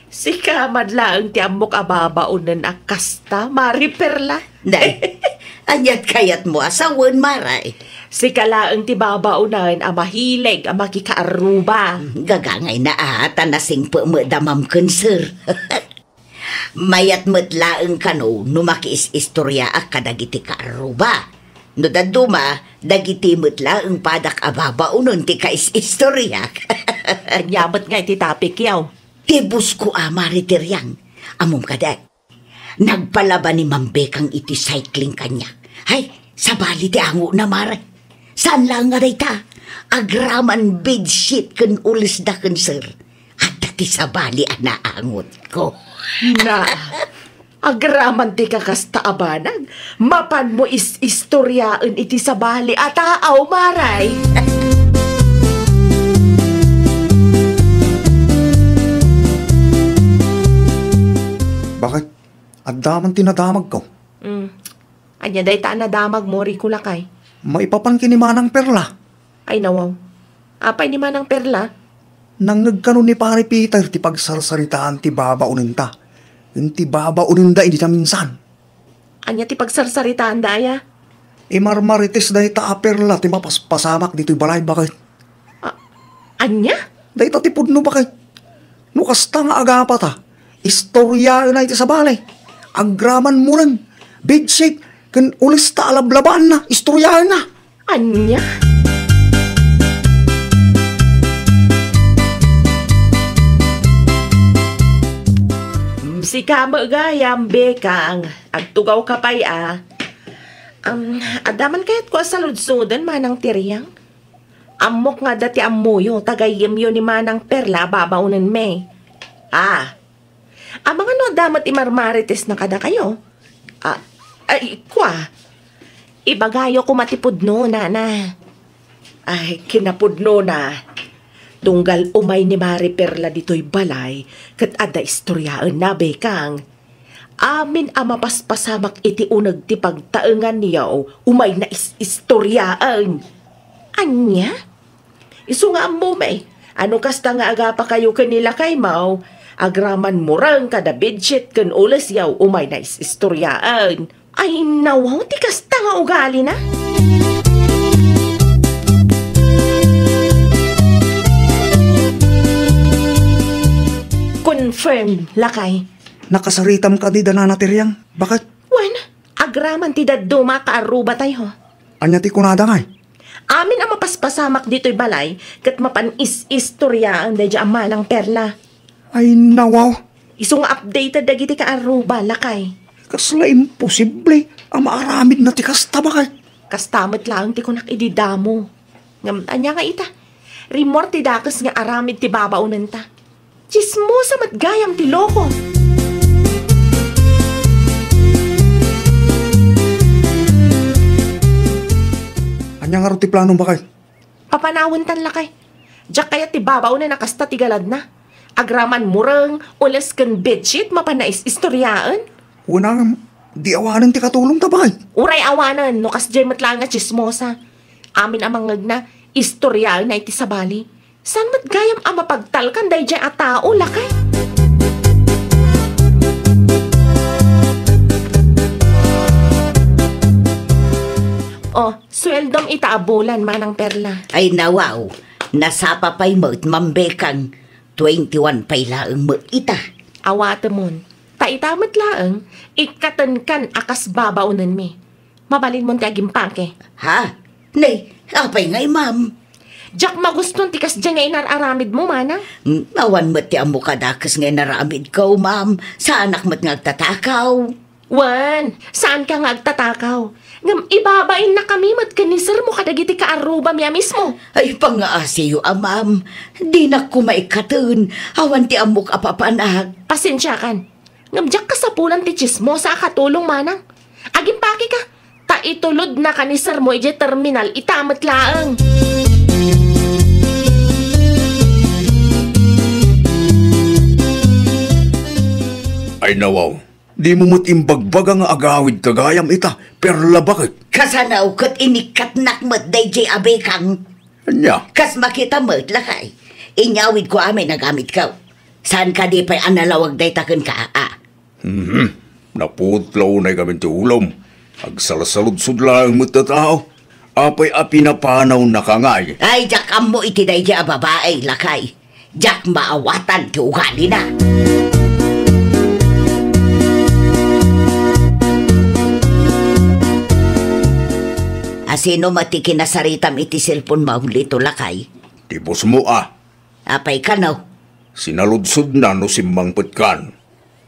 Si kamadla ang tiamok ababaunan akasta, Mari Perla. Day, anyat kayat mo asawan, Maray. Si kalaang ti babaunan ang mahilig ang makikaaruba. Gagangay na ata nasing pamedamam kun, sir. Mayat metlaeng kano no makiis-istorya ak kadagiti kaaruba. No daduma, dagiti metlaeng padak ababaunon ti kais-istorya. Yamat nga iti topic yaw. Tibus ko Mari Teriang. Amom kadak. Nagpalaba ni Mambekang iti cycling kanya. Hay, sabali ti ango na Mare. Saan lang nga ta? Agraman bedsheet kun ulis da kun, sir. At dati sabali anaangot ko. Na, agraman ti kakasta abanag. Mapan mo is-istoryaan iti sabali at aaw, Maray. Bakit? At daman tinadamag ko. Anya day taan na damag mo, Rikulakay. Maipapan ni Manang Perla. Ay nawaw. Apay ni Manang Perla? Nangag kano ni Pare Peter ti pagsarsaritaan ti babaunin ta. Ti babaunin da hindi ta minsan. Anya ti pagsarsaritaan daya? Marmarites dahi ta Perla ti mapaspasamak dito'y balay bakit. Anya? Dahi ta ti pudno bakit. Nukasta nga agapa ta. Istorya na iti sa balay. Agraman mo rin. Big shake. Kan ulis ta alablabaan na. Istorya na. Anya? Si kamo gayam bekang. Agtugaw ka pa'y adaman kayat ko sa ludsudan manang tiriyang. Amok nga dati amuyo. Tagayim yun ni Manang Perla babaunan me. Ang mga no damat imarmarites na kada kayo. Ibagayo ko matipudno na. Ay, kinapudno na. Tunggal umay ni Mari Perla dito'y balay, kat ada istoryaan na bekang. Amin ang mapaspasamak iti unag ti pagtaengan niyaw, umay na istoryaan. Anya? Isu nga mo may, ano kasta nga aga pa kayo kanila kay Mau, agraman murang kada bedsheet kan ulas yaw, umay na istoryaan. Ay nawaw, ti kasta nga ugali na. Confirm, lakay. Nakasaritam ka di dananatiriyang. Bakit? Wan, agraman ti daduma kaaruba tayo. Anya ti kunada ngay. Amin ang mapaspasamak dito'y balay, kat mapan-is-istorya ang dadya ama ng Perla. Ay nawaw. Isong updated dagiti kaaruba, lakay. Kasla imposible. Ang maaramid na ti kasta bakit. Kastamot lang ti kunak ididamo. Anya nga ita. Rimor ti dakas nga aramid ti babaunan ta. Chismosa matgayam ti loko. Anya nga ro ti planong bakit? Papanawin tan lakay. Diyak kaya ti babaw na nakasta ti galad na. Agraman murang, ulas kan bedsheet, mapanais istoryaan. Unang, di awanan ti katulong ta bakit? Uray awanan, no kas dyan matlang nga chismosa. Amin amangag na, istoryaan na iti sabali. San matgayam ang mapagtalkan day dyan at tao, lakay? Sweldom itaabulan, Manang Perla. Ay nawaw, nasapa pa'y mo't Mambekang 21 pa'y laang mo ita. Awata mon, taitamat laang, ikatan kan akas babaunan mi. Mabalin mon ti agimpake. Ha? Nay, apay ngay ma'am. Diyak maguston tikas dyan nga inararamid mo, Manang. Awan mo't ti amo kadakas ngay naramid ko, ma'am. Sa anak mo't ngagtatakaw. Wan, saan ka nga agtatakaw? Ngam ibabain na kami mat kanisar mo kadagiti kaaruba miya mismo. Ay pangaasiyo, ma'am. Di na ko maikatun. Awan ti amok apapanag. Pasensya kan. Ngam diyak kasapulan ti chismo sa katulong, Manang. Agimpake ka. Ta itulod na ka ni sir mo ije terminal, itamat laang. Ay nawaw, di mo mo't imbagbag ang agawid kagayam ita, perla bakit? Kasanaw kat inikat nakmat day jay abekang. Anya, Kas makita mo't lakay. Inyawid ko amin nagamit ka. Saan ka di pa'y analawag day taken ka naputlaw na kami ti ulom. Agsalsalud-sud lang mo't tao. Apay api na panaw na kangay. Ay, jak mo iti day jay ababae lakay. Jak maawatan ti ugali na. Asino mati kinasaritam iti cellphone maulito lakay? Tipos mo Apay ka no? sinaludsod na no simbang putkan.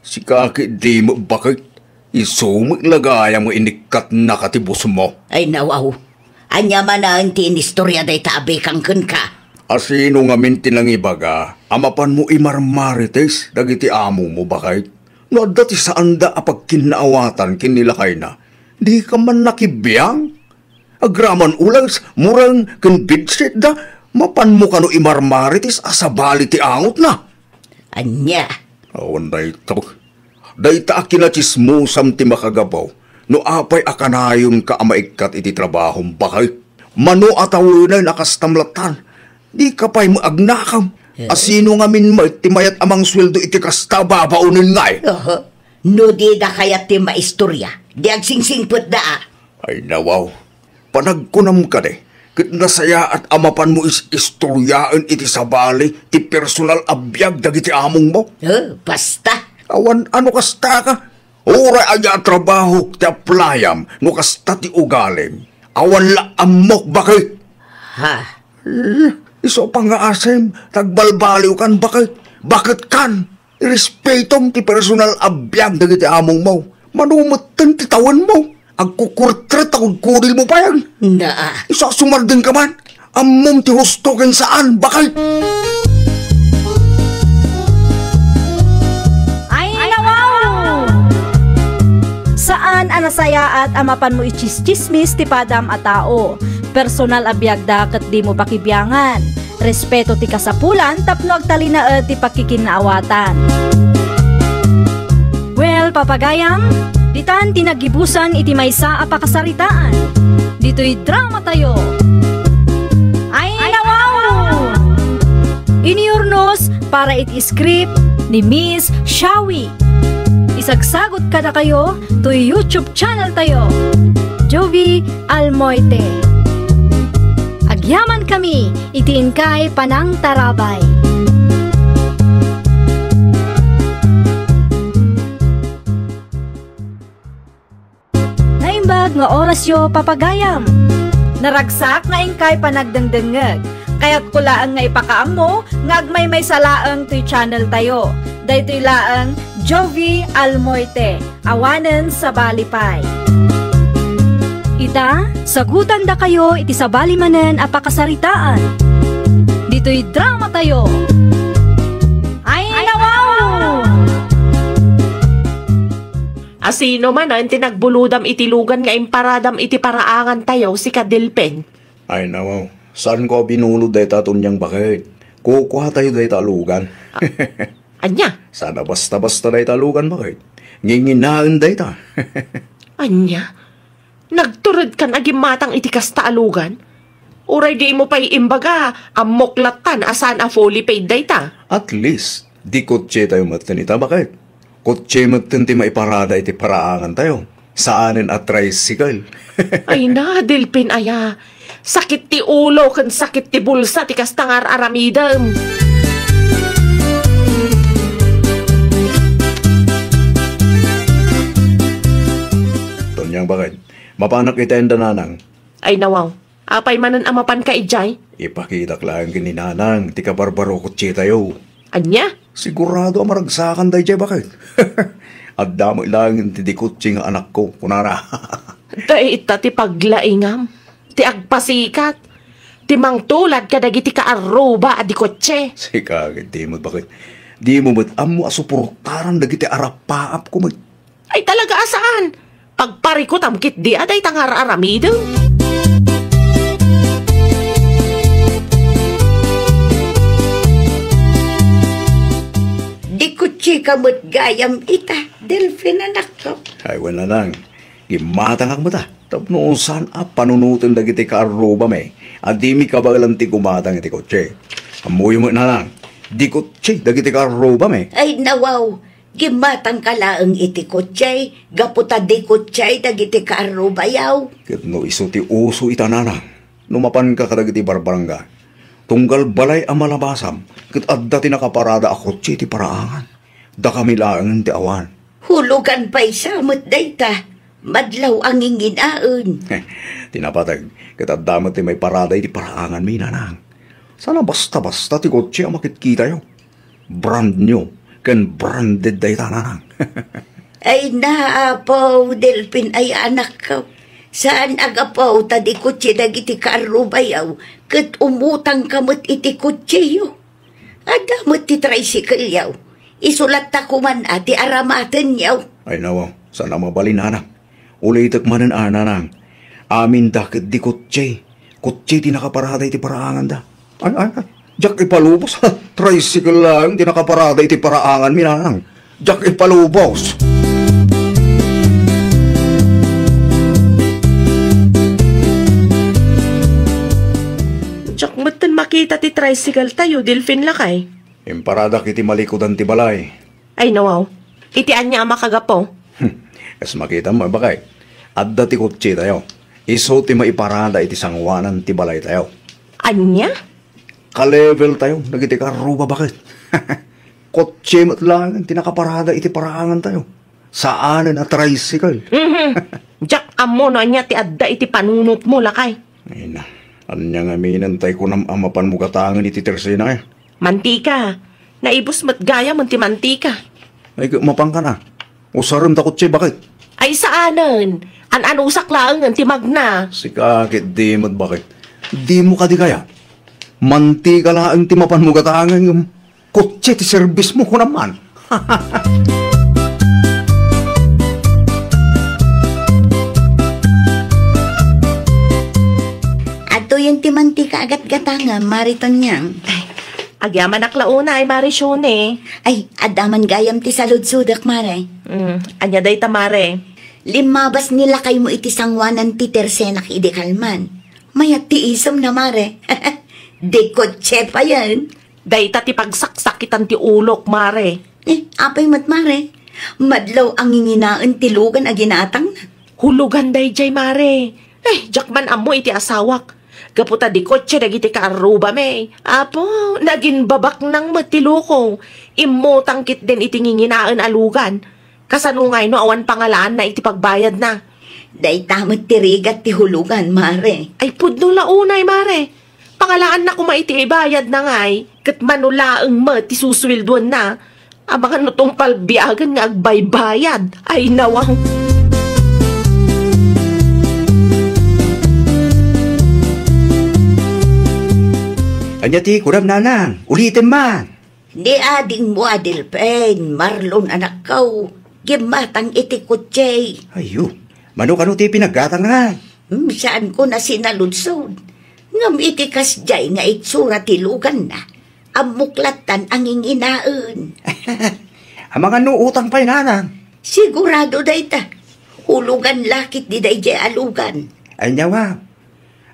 Si kaki di mo bakit? Isumik lagaya mo inikat na katibos mo. Ay nawaw. Anya man na ang tinistorya day taabi kang kun ka. Asino nga minti lang ibaga, amapan mo imarmarites, dagiti amo mo bakit? No dati sa anda apag kinaawatan kinilakay na, di ka man nakibiyang? Agraman ulas, murang convinced da, mapan mo ka no imarmarites asabali ti angot na. Anya. Awan na ito. Dayta akinachismusam ti makagabaw, no apay akanayon ka amaikat iti trabahong bakit? Mano atawinay nakastamlatan, di ka pa'y maagnakam. Asino nga min ti mayat amang sweldo iti kasta babaunin ngay. No di da kayat ti maistorya, di agsingsingput da Ay nawaw. Panagkunam ka de, kit nasaya at amapan mo istoryaan iti sabali, ti personal abiyag dagiti among mo. Basta. Awan, ano kasta ka? Ura aya trabaho ti aplayam, no kasta ti ugalim. Awan la amok bakit? Iso pa nga asem, tagbalbaliw kan bakit? Bakit kan? Irespetom ti personal abiyag dagiti among mo. Manumutan ti tawan mo. Agkukurtret akong kuril mo pa yan. Isa sumardin ka man. Amom ti husto kan saan, bakit? Ay, nawaw! Saan anasaya at amapan mo ichis-chismis ti padam a tao? Personal abiyag dakat di mo pakibiyangan. Respeto ti kasapulan tapno agtalina ti pakikinaawatan. Well, papagayam, ditan tinagibusan iti maysa a pakasaritaan. Dito'y drama tayo. Ay, nawaw! Iniurnos para iti script ni Miss Shawi. Isagsagot ka na kayo to YouTube channel tayo, Jovi Almoite. Agyaman kami, itiin kay Panang Tarabay. Nga orasyo papagayam. Naragsak nga ingkay panagdengdengeg. Kaya't kulaan nga ipakaam mo, nga agmay may salaang to'y channel tayo. Daytoy laang Jovi Almoite, awanen sa balipay. Ita, sagutan da kayo iti sa balimanen a pakasaritaan. Dito'y drama tayo. Ay, nawaw! Asino man ang tinagbuludam itilugan nga imparadam iti paraangan tayo si Kadilpen. Ay nawaw, saan ko binulod day tatunyang bakit? Kukuha tayo day talugan. Anya? Sana basta-basta day talugan bakit? Nginginaan day ta. Anya? Nagturod kan agimatang iti kasta alugan? Uray di mo pa'y imbaga, amoklatan asan a fully paid day ta? At least, di kotse tayo matanita bakit? Kotse matanti maiparada iti paraangan tayo. Saanin at tricycle. Ay na, Dilpin aya. Sakit ti ulo kan sakit ti bulsa ti kastangar aramidam. Tonyang bakit? Mapanak ita yung dananang. Ay nawaw, apay manan amapan ka ijay? Ipakitak lang kininanang, ti kabarbaro kotse tayo. Anya? Sigurado ang maragsakan tayo dyan, bakit? At damo ilang ti kotse nga anak ko, kunara. Tay ita ti paglaingam, ti agpasikat, ti mangtulad ka dagiti ka aruba adi kotse. Sika, di mo bakit? Di mo ba't amo asuportaran dagiti arapaap ko mo? Ay talaga asaan? Pagparikot am kit di aday tangar aramideng. Di ko kamot gayam ita, Delphin anak ko. Ay, wala lang. Gimatang ang mata. Tapno saan panunutin dagiti ka aruba me. Adi mi kabagalan ti kumatang iti kotse. Amoy mo na lang. Di kotse dagiti ka aruba me. Ay nawaw, gimatang kalaang iti kotsay, gaputa di kotsay dagiti kaaro bayaw. Ket no iso ti uso itananang. Numapan ka kadagiti barbarangga. Tunggal balay ang malabasam. Ket adda ti nakaparada a kotse ti paraangan. Da kami laang ti awan. Hulugan pa'y samot dayta. Madlaw ang inginaon. Tinapatag. Ket addamat ti may parada iti paraangan mi nanang. Sana basta-basta ti kotse ang makitkita yo. Brand new. Ken branded day tananang. Ay naapaw, Delphin ay anak ko. Saan agapaw tadi kutsi dagiti kaaro bayaw, ket umutang kamot iti kutsi yo. Adamot ti tricycle yaw. Isulat ta kuman ati aramaten yaw. Ay nawaw, sana mabalin nanang. Ulitak manan ananang. Amin dakit di kutsi. Kutsi ti nakaparada iti paraangan da. Ay. Jack ipalubos. Tricycle lang. Di nakaparada iti paraangan minanang. Jack ipalubos. Jack, matan makita ti tricycle tayo, Delphin lakay. Imparada kiti malikodan ti balay. Ay nawaw, itian niya ang makagapo. Kas makita mo, bakay. Adda ti kutsi tayo. Iso ti maiparada iti sangwanan ti balay tayo. Anya? Ka-level tayo. Nagiti karuba bakit? Kotse mo't lang. Tinakaparada iti paraangan tayo. Saan na tricycle? Jack, amo na niya ti adda iti panunot mo lakay. Ay na. Anya nga minantay ko ng amapan mo katangan iti tersena eh. Mantika. Naibos mat gaya man ti mantika. Ay mapang ka na. Usaram ta kotse bakit? Ay saanan? An-anusak lang ang timagna. Si kakit di mo't bakit? Di mo ka di kaya? Mantika lang ti mapan mo katangan yung kotse ti service mo ko naman. Ato yung timantika agat gatanga, mariton niyang. Agyaman aklauna ay Marisyone. Ay, adaman gayam ti salud-sudak, mare. Anya day tamare. Limabas nila kay mo iti sangwanan ti tersenak idikalman. Mayat ti isom na, mare. Di kotse pa yan. Day ti pagsaksakitan ti ulok, mare. Apay mat, mare. Madlaw ang inginaan ti lugan a ginatang na. Hulugan day jay, mare. Jakman amo iti asawak. Kaputa di kotse dagiti kaaruba me. Apo, naging babak ng matiloko. Imotang kit din itinginginaan alugan. Kasanungay no awan pangalaan na iti pagbayad na. Day tamot tirigat ti hulugan, mare. Ay pudno launay, mare. Pangalaan na kumaiti ibayad na ngay. Kat manulaang ti suswilduan na. Abangan no tong palbiagan nga agbaybayad. Ay nawang. Anya ti kuram nanang. Ulitin man. Di ading mo adilpen, Marlon anak kau. Gimatang iti kutse. Ayo. Mano ti pinaggatang nga. Saan ko na sinaludsod? Ngam iti kasjay nga itsura ti lugan na. Amuklatan ang inginaan. Ang mga nuutang pa'y nanang. Sigurado day ta. Hulugan lakit di day jay alugan. Ay nyawa.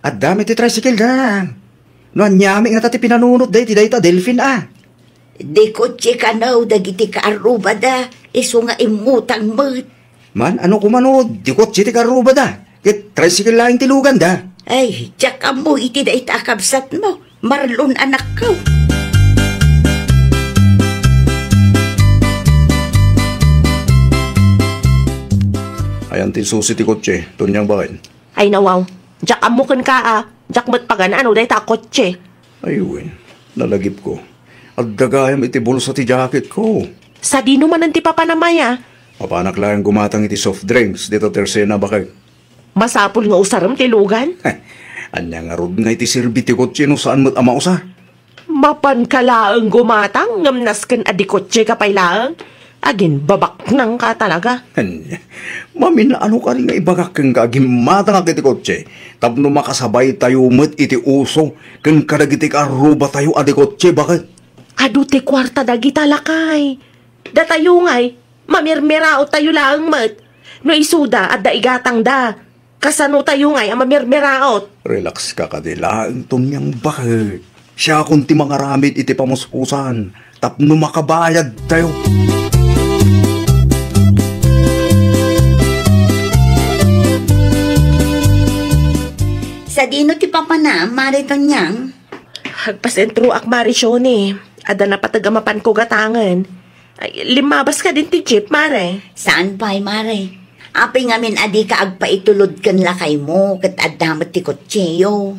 At dami ti tricycle nanang. No anyami nga tati pinanunot day ti day ta Delphin Di kotse ka naw dagiti kaaruba da. Iso nga imutang mat. Man, ano kumanood? Di kotse ti karuba da. Ket tricycle lang ti lugan da. Ay, tsaka mo iti da itakabsat mo. Marlon anak ko. Ayan ti susi ti kotse. Tunyang bakit? Ay nawaw. Jak amukan ka Jak mat pagan ano day ta kotse. Ayun, nalagip ko. At dagayam iti bulsa ti jacket ko. Sa dino man ti papanamaya. Papanak lang gumatang iti soft drinks dito tersena bakit? Masapul nga usaram ti lugan. Anya nga rod nga iti sirbi ti kotse no saan mo't amausa? Mapan ka laang gumatang ngamnas kan adi kotse ka pay laang. Agin, babak nang ka talaga. Mamin na ano ka rin nga ibagak kang kagimata nga kiti kotse. Tapno makasabay tayo met iti uso. Kang kadagiti ka aruba tayo adi kotse, bakit? Adu ti kwarta dagita lakay. Datayo ngay, mamirmirao tayo lang met. No isuda at daigatang da. Kasano tayo ngay ang mamirmiraot. Relax ka kadilaan tunyang bakit. Siya kunti mga ramid iti pamuspusan. Tapno makabayad tayo. Sa dino ti papa na, marito niyang. Hagpasentro ak marisyon eh. Ada na patagamapan ko gatangan. Ay, limabas ka din ti jeep, mare. Saan pa'y mare? Apay ngamin adi ka agpaitulod kan lakay mo, kat adamat ti kotseyo.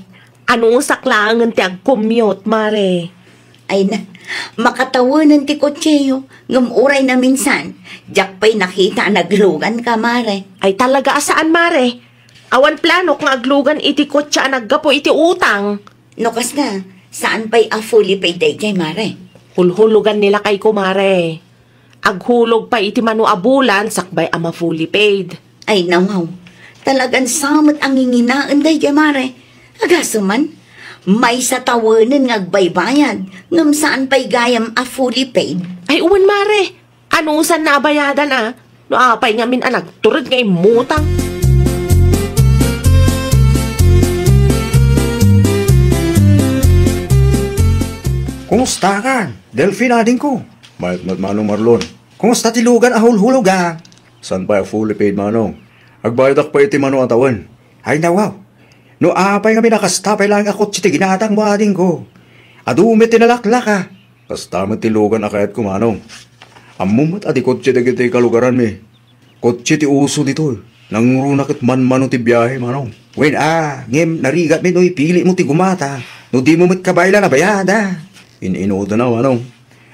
Anong saklangan ti ag-commute, mare? Ay na, makatawanan ti kotseyo, ngamuray na minsan. Diyak pa'y nakita naglugan ka, mare. Ay talaga asaan, mare? Awan plano kung aglugan iti kotsa naggapo iti utang. Nukas na, saan pa'y a fully paid day kay mare? Hulhulugan nila kay kumare. Aghulog pa iti manu abulan sakbay ama fully paid. Ay nawaw, talagang samot ang inginaan day kay mare. Agaso man, may sa tawanan ngagbaybayad, ngam saan pa'y gayam a fully paid. Ay uwan mare, ano saan nabayadan ah? No apay ngamin anak, turod ngay mutang. Kumusta ka? Delphine ading ko. Mayat manong Marlon. Kumusta tilugan ahul-hulog ah? San pa fully paid manong? Agbayad ak pa iti manong atawan. Ay nawaw. No apay nga minakastapay lang ako ti ginatang mo ading ko. Adumit tinalaklak ah. Kastamat tilugan akayat ko manong. Amumat adi kotse dagiti kalugaran mi. Kotse ti uso dito. Nangrunak man ti biyahe manong. Wen ngem narigat mi no ipili mo ti gumata. No di mo mit kabayla na bayada. Iniinoda na, manong.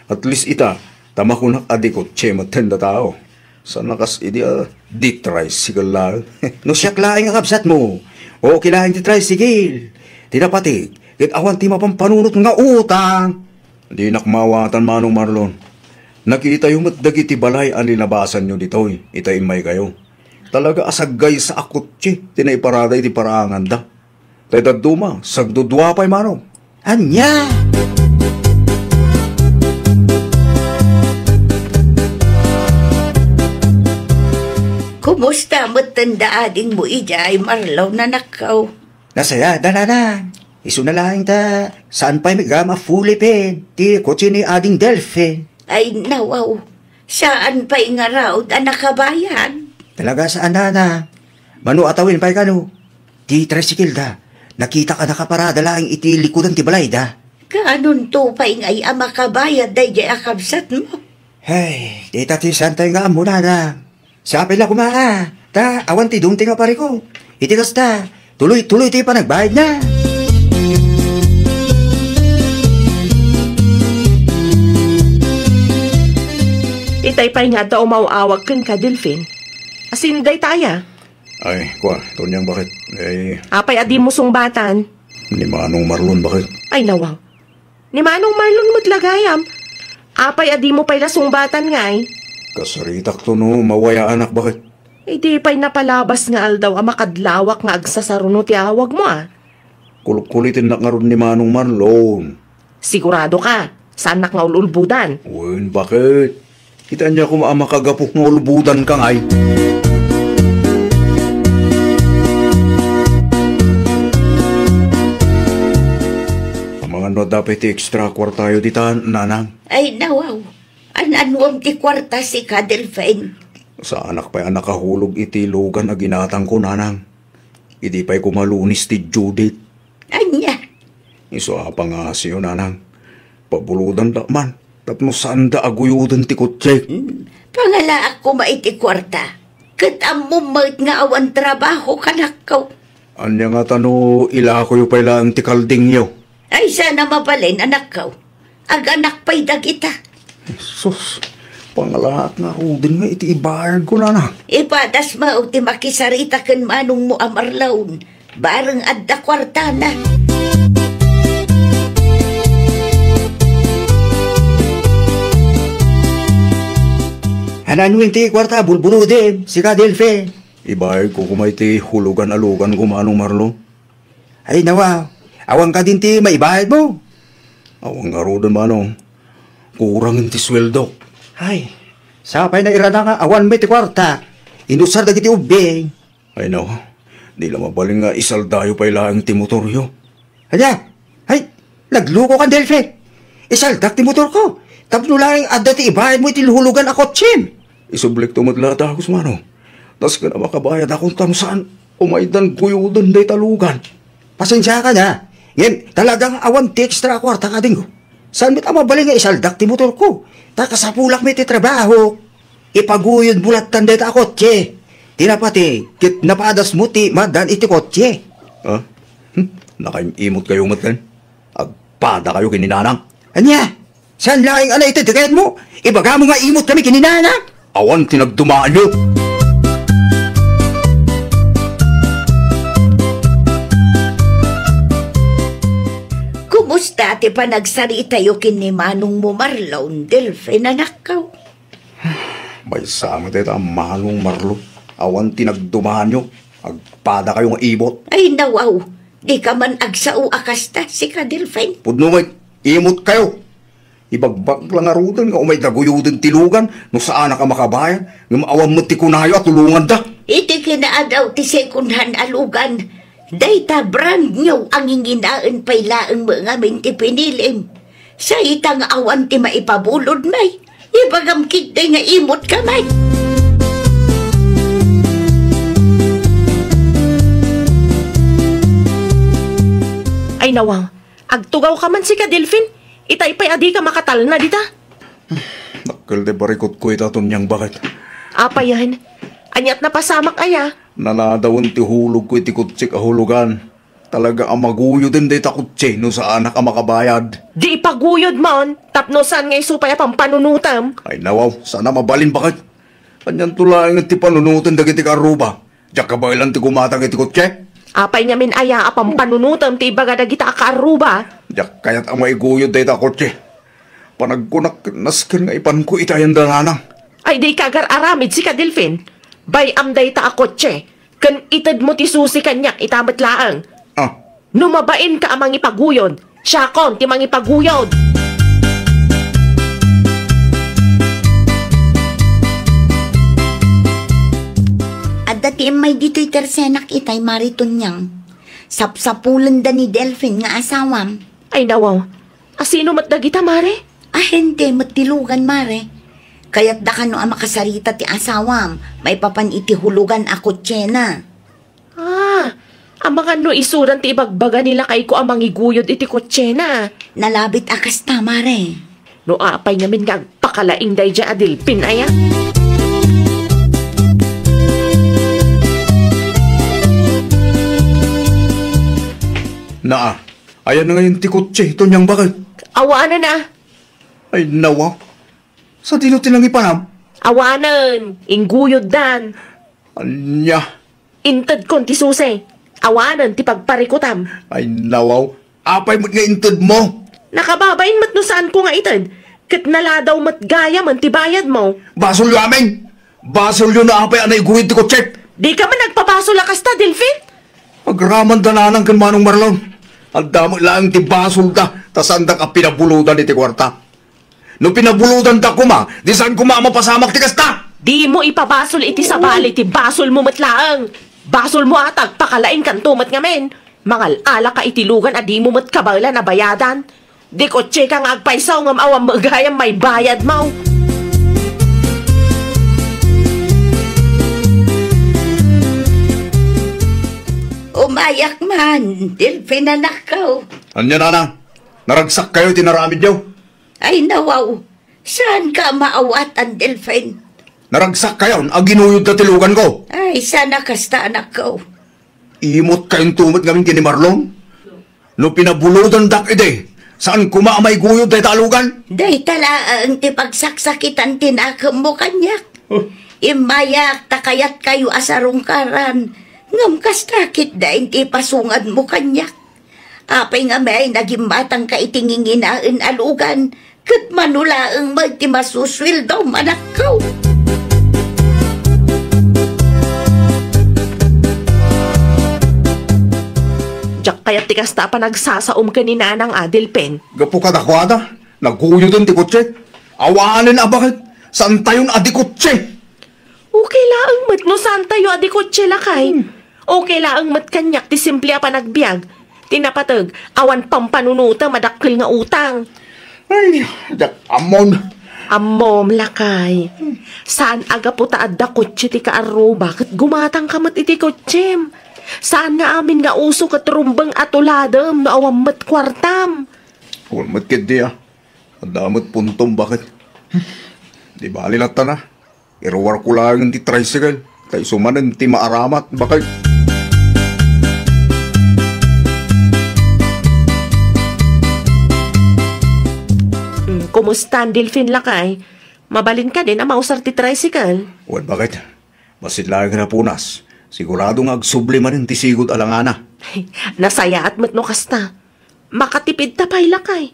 At least ita, tama ko nakadikot, che matenda tao. Sa nakas idi, di tricycle lang. No siya klaing ang kapsat mo. O kilaing di tricycle. Tinapatig, kit awan ti mapampanunot nga utang. Di nakmawatan, manong Marlon. Nakita yung matdagi ti balay ang linabasan nyo dito, ita imay kayo. Talaga asagay sa akot, che. Tinaiparada iti paraangan da. Tayo duma, sagdudwa pa'y manong. Anya! Kumusta matanda ading mo ijay marlaw na nakaw? Nasaya, danana. Isu na lang ta. Saan pa'y megama fully paid? Ti kotse ni ading Delphine. Ay nawaw, saan pa'y nga raw na nakabayan? Talaga saan na? Manu atawin pa'y kano? Ti tricycle da. Nakita ka nakaparada lang iti likudan ti balay da. Kaanong to pa'y nga'y makabayad day jay akabsat mo? Hey, di tati santay nga muna na. Sabi lang kumaka. Ta, awan ti dumti nga pare ko. Itigas ta. Tuloy-tuloy ti pa nagbayad na. Itay pa'y nga daw mauawag kan ka, Delphine. Asinday taya. Ay, kwa, tonyang bakit? Apay adi mo sungbatan. Ni manong Marlon bakit? Ay nawaw. Ni manong Marlon mo't lagayam. Apay adi mo pa'y lasungbatan ngay. Kasaritak to no, mawaya anak bakit? Di pa'y napalabas nga aldaw ang makadlawak nga agsasaruno ti awag mo ah. Kulkulitin na nga ron ni manong Marlon. Sigurado ka, saan nak nga ululbudan? Wen, bakit? Kita niya kung makagapok nga ulbudan ka ngay. Ang mga no dapat extra kwartayo dita, nanang. Ay nawaw, anuam ti kwarta si ka, Delphine. Sa anak pa'y anak kahulog iti lugan na ginatang ko, nanang. Idi pa'y kumalunis ti Judith. Anya? Iso pa nga siyo, nanang. Pabuludan da man. Tapno saan da aguyudan ti kutse. Pangala ako maiti kwarta. Kat amumait nga awan trabaho kanakaw. Anya nga tano, ila ko yung pala ang ti kalding yo. Ay sana mapalin anak kaw. Ag anak pa'y dagita. Sus, pangalahat nga rudin nga iti ibayad ko, nanang. Ipadas mao ti makisarita kan manong mo amarlaon. Bareng adda kwarta na. Hanan mo ti kwarta, bulbulo din, si ka Delphin. Ibay ko kumay ti hulugan-alugan ko manong Marlon. Ay nawa, awang ka din ti maibahid mo. Awang nga ro din manong. Kurangin ti sweldo. Ay, sapay na irada nga awan may ti kwarta. Inusar dagiti ubing. Ay no, di lang mabaling nga isaldayo pa ilang ti motoryo. Anya, ay, nagluko ka Delphin. Isaldak ti motor ko. Tapno lang adda ti ibahid mo iti hulugan ako tsin. Isublik tumadlata ako sa manong. Tas ka na makabayad akong tamsaan. Umaydan kuyudan day talugan. Pasensya ka na. Ngayon, talagang awan ti extra kwarta ka din ko. Saan mit amabaling nga isaldak ti motor ko? Takasapulak may ti trabaho. Ipaguyod bulat tanday ta kotse. Tinapati, kit napadas mo ti madan iti kotse. Ha? Nakaimot kayo matkan? Agpada kayo kininanang? Anya, saan laing ala iti tikayat mo? Ibaga mo nga imot kami kininana. Awan tinagdumaan nyo. Kumusta ti pa nagsarita yu kini manong mo Marlon, Delphin, anak ka? May sama tayo manong Marlo. Awan tinagdumaan nyo. Agpada kayo nga ibot. Ay nawaw, di ka man agsao akasta si ka Delphin. Pudno may imot kayo. Ibagbag lang arudan nga umay daguyudin tilugan no saan ka makabayan nga maawan mo ti kunayo at tulungan da. Iti kinaadaw ti second-hand alugan. Dayta brand new ang inginaan pay laang mga minti pinilim. Sa itang awan ti maipabulod may. Ibagamkid day nga imot ka may. Ay nawang, agtugaw ka man si ka Delphin. Itay pa'y adi ka makatal na dita. Nakal de barikot ko itaton niyang bakit. Apa yan? Anyat na pasamak aya. Nanadawan ti hulog ko iti kutsi kahulugan. Talaga ang maguyo din day ta kutsi no saan ka makabayad. Di ipaguyod mon, tapno saan ngay supaya pampanunutam. Ay nawaw, sana mabalin bakit. Kanyan tulaing ti panunutan dagiti karuba. Diyak ka ba ilang ti kumatang iti kutsi? Apay nga min aya apang panunutam ti ibaga dagita akaruba. Diyak kaya't ang maiguyod day ta kutsi. Panagkunak naskin nga ipan ko itayan dananang. Ay di kagar aramid si ka Delphin. Bay amday ta akotse. Kan itad mo ti susi kanyak itamat laang. Ah, Numabain ka amang ipaguyod. Siyakon ti mang ipaguyod. At dati may dito'y tersenak itay mariton niyang. Sapsapulan da ni Delphin nga asawam. Ay nawaw, asino matdagita mare? Ah, hindi, matilugan mare. Kaya't da ka no ang makasarita ti asawam, may papan iti hulugan ako tiyena. Ah, ang mga no isuran ti ibagbaga nila kay ko amang iguyod iti kotse na. Nalabit akas ta, mare. No apay ngamin nga agpakalaing day dya Delphin aya. naa. Ayan na ngayon ti kutsi. Ito niyang bakit. Awanan na. Ay nawa. Sa dino tinang ipanam? Awanan. Inguyod dan. Anya. Intad kon ti susi. Awanan ti pagparikutam. Ay nawaw. Apay mo't nga intod mo. Nakababain mat no saan ko nga itad. Kat naladaw mat gaya man ti bayad mo. Basol yo aming. Basol yo na apay anay guhid ti kutsi. Di ka man nagpabaso lakas ta, Delphin? Agraman dananang kan manong Marlon. Ang damo lang ti basol da. Tasanda ka pinabuludan iti kwarta. No pinabuludan da kuma, di saan kuma mapasamak ti kasta? Di mo ipabasol iti sabali ti basol mo matlaang. Basol mo atag pakalain kanto mat ngamen. Mangal ala ka itilugan a di mo mat kabala na bayadan. Di kotse ka nga agpaisaw ngam awam magayam may bayad mo. Umayak man, Delphin anak ka. Anya nanang, naragsak kayo tinaramid niyo. Ay nawaw, saan ka maawatan, Delphin? Naragsak kayo, aginuyod na tilugan ko. Ay, sana kasta anak ko. Imot kayong tumot ngamin kini Marlon. No pinabuludan dak ide, saan kuma may guyod ay talugan? Day talaang ti pagsaksakitan tinakam mo kanyak. Imayak takayat kayo asarong karan. Ngam kastakit da ti pasungan mo kanyak. Apay nga may nagimatang ka itinginginaan alugan. Kat manulaang magti masuswildo manakaw. kaya tikas ta pa nagsasaom ka ni Nanang Adelpen. Gapo ka dakwada, nagkuyo din ti kutse. Awanin na bakit? Saan tayo na di kutse? Okay laang mat no saan tayo adi kotse lakay. Okay laang mat kanyak ti simple pa nagbiag. Tinapatag, awan pampanunuta madakkel nga utang. Ay, amon. Amom lakay. Saan aga po taad da kotse ti kaaro? Bakit gumatang ka mat iti kotse? Saan nga amin nga uso katrumbang atuladam na awam mat kwartam? Huwag matkid di Adamot puntom bakit? Di bali na ta na. Irawar ko lang ti tricycle. Kay sumanan ti maaramat bakit? Kumusta ang Delphin lakay? Mabalin ka din ang mausar ti tricycle. Huwag bakit? Basit lang na punas. Siguradong agsubli man ti sigod alangana. Nasaya at mat no kasta. Makatipid ta pa'y lakay.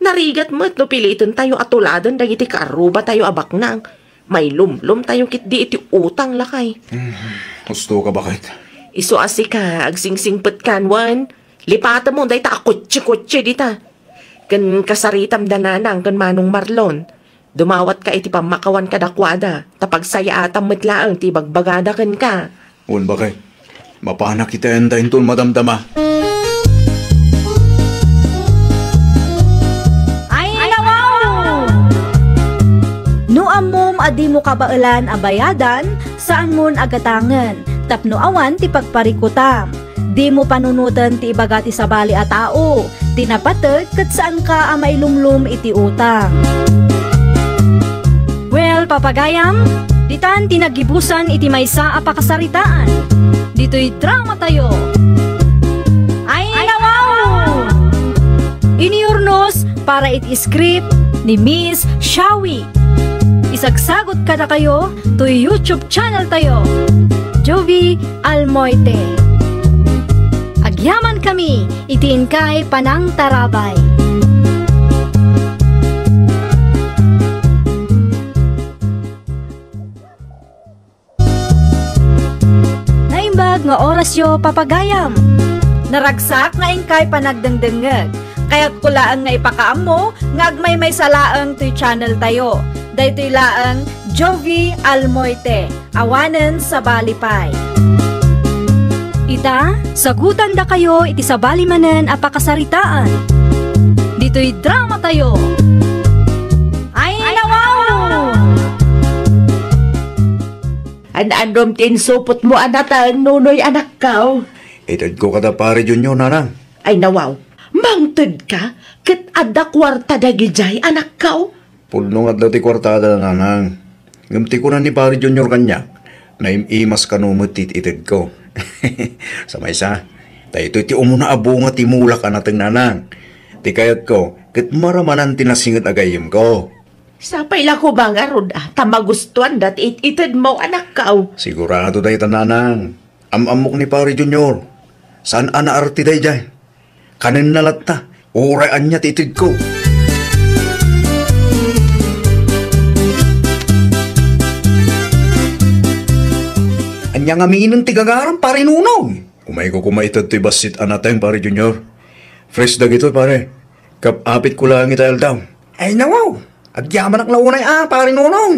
Narigat mat no piliton tayo atuladan dagiti karuba tayo abak nang. May lumlum tayo kit di iti utang lakay. Gusto ka bakit? Iso asi ka, agsingsingpet kanwan. Lipata mo, day ta akotse-kotse dita. Kan kasaritam dananang kan Manong Marlon. Dumawat ka iti pamakawan kadakwada. Tapag saya atam matlaang ti bagbagada kan ka. Huwag bakit? Mapana kita yan dahil tun madamdama. Ay, nawaw! No amom adi mo kabailan abayadan, saan mon agatangan, tapno awan ti pagparikutam. Di mo panunutan ti ibagati sa bali a tao, tinapatag kat saan ka amay lumlum iti utang. Well, papagayam, ditan tinagibusan iti maysa a pakasaritaan. Dito'y drama tayo. Ay, nawaw! Iniurnos para iti script ni Miss Shawi. Isagsagot ka na kayo to YouTube channel tayo, Jovi Almoite. Agyaman kami, itiin kay Panang Tarabay. Naimbag nga orasyo papagayam. Naragsak nga ingkay panagdengdengeg. Kaya't kulaan nga ipakaam mo, nga agmay may salaang to'y channel tayo. Daytoy laang Jovi Almoite, awanen sa balipay. Ita, sagutan da kayo iti sabali manen a pakasaritaan. Dito'y drama tayo. Ay, nawaw! An-andom tinsupot mo anatang nunoy anak kao. Itad ko kada pare Junior nanang. Ay nawaw, mangtod ka? Kat adda kwarta dagijay anak kao? Pulnong at dati kwartada na nanang. Ngamti ko na ni pare Junior kanya. Naimimas kanumot itid ko. Sa may sa, tayo iti umuna abunga ti mulak anatang nanang. Ti kayat ko, kat maramanan tinasingat agayim ko. Sapay la ko bang arod tamagustuan dat itid mo anak kao? Sigurado tayo tananang. Amok ni pare Junior. Saan anaarti tayo dyan? Kanin nalatta, uraan niya titid ko. Anya nga miinan tigagaran pare nunaw. Kumay ko kumaitad ti basit anateng pare Junior. Fresh dag ito pare. Kapapit ko lang itayal daw. Ay nawaw, agyaman ang launay pare nunaw.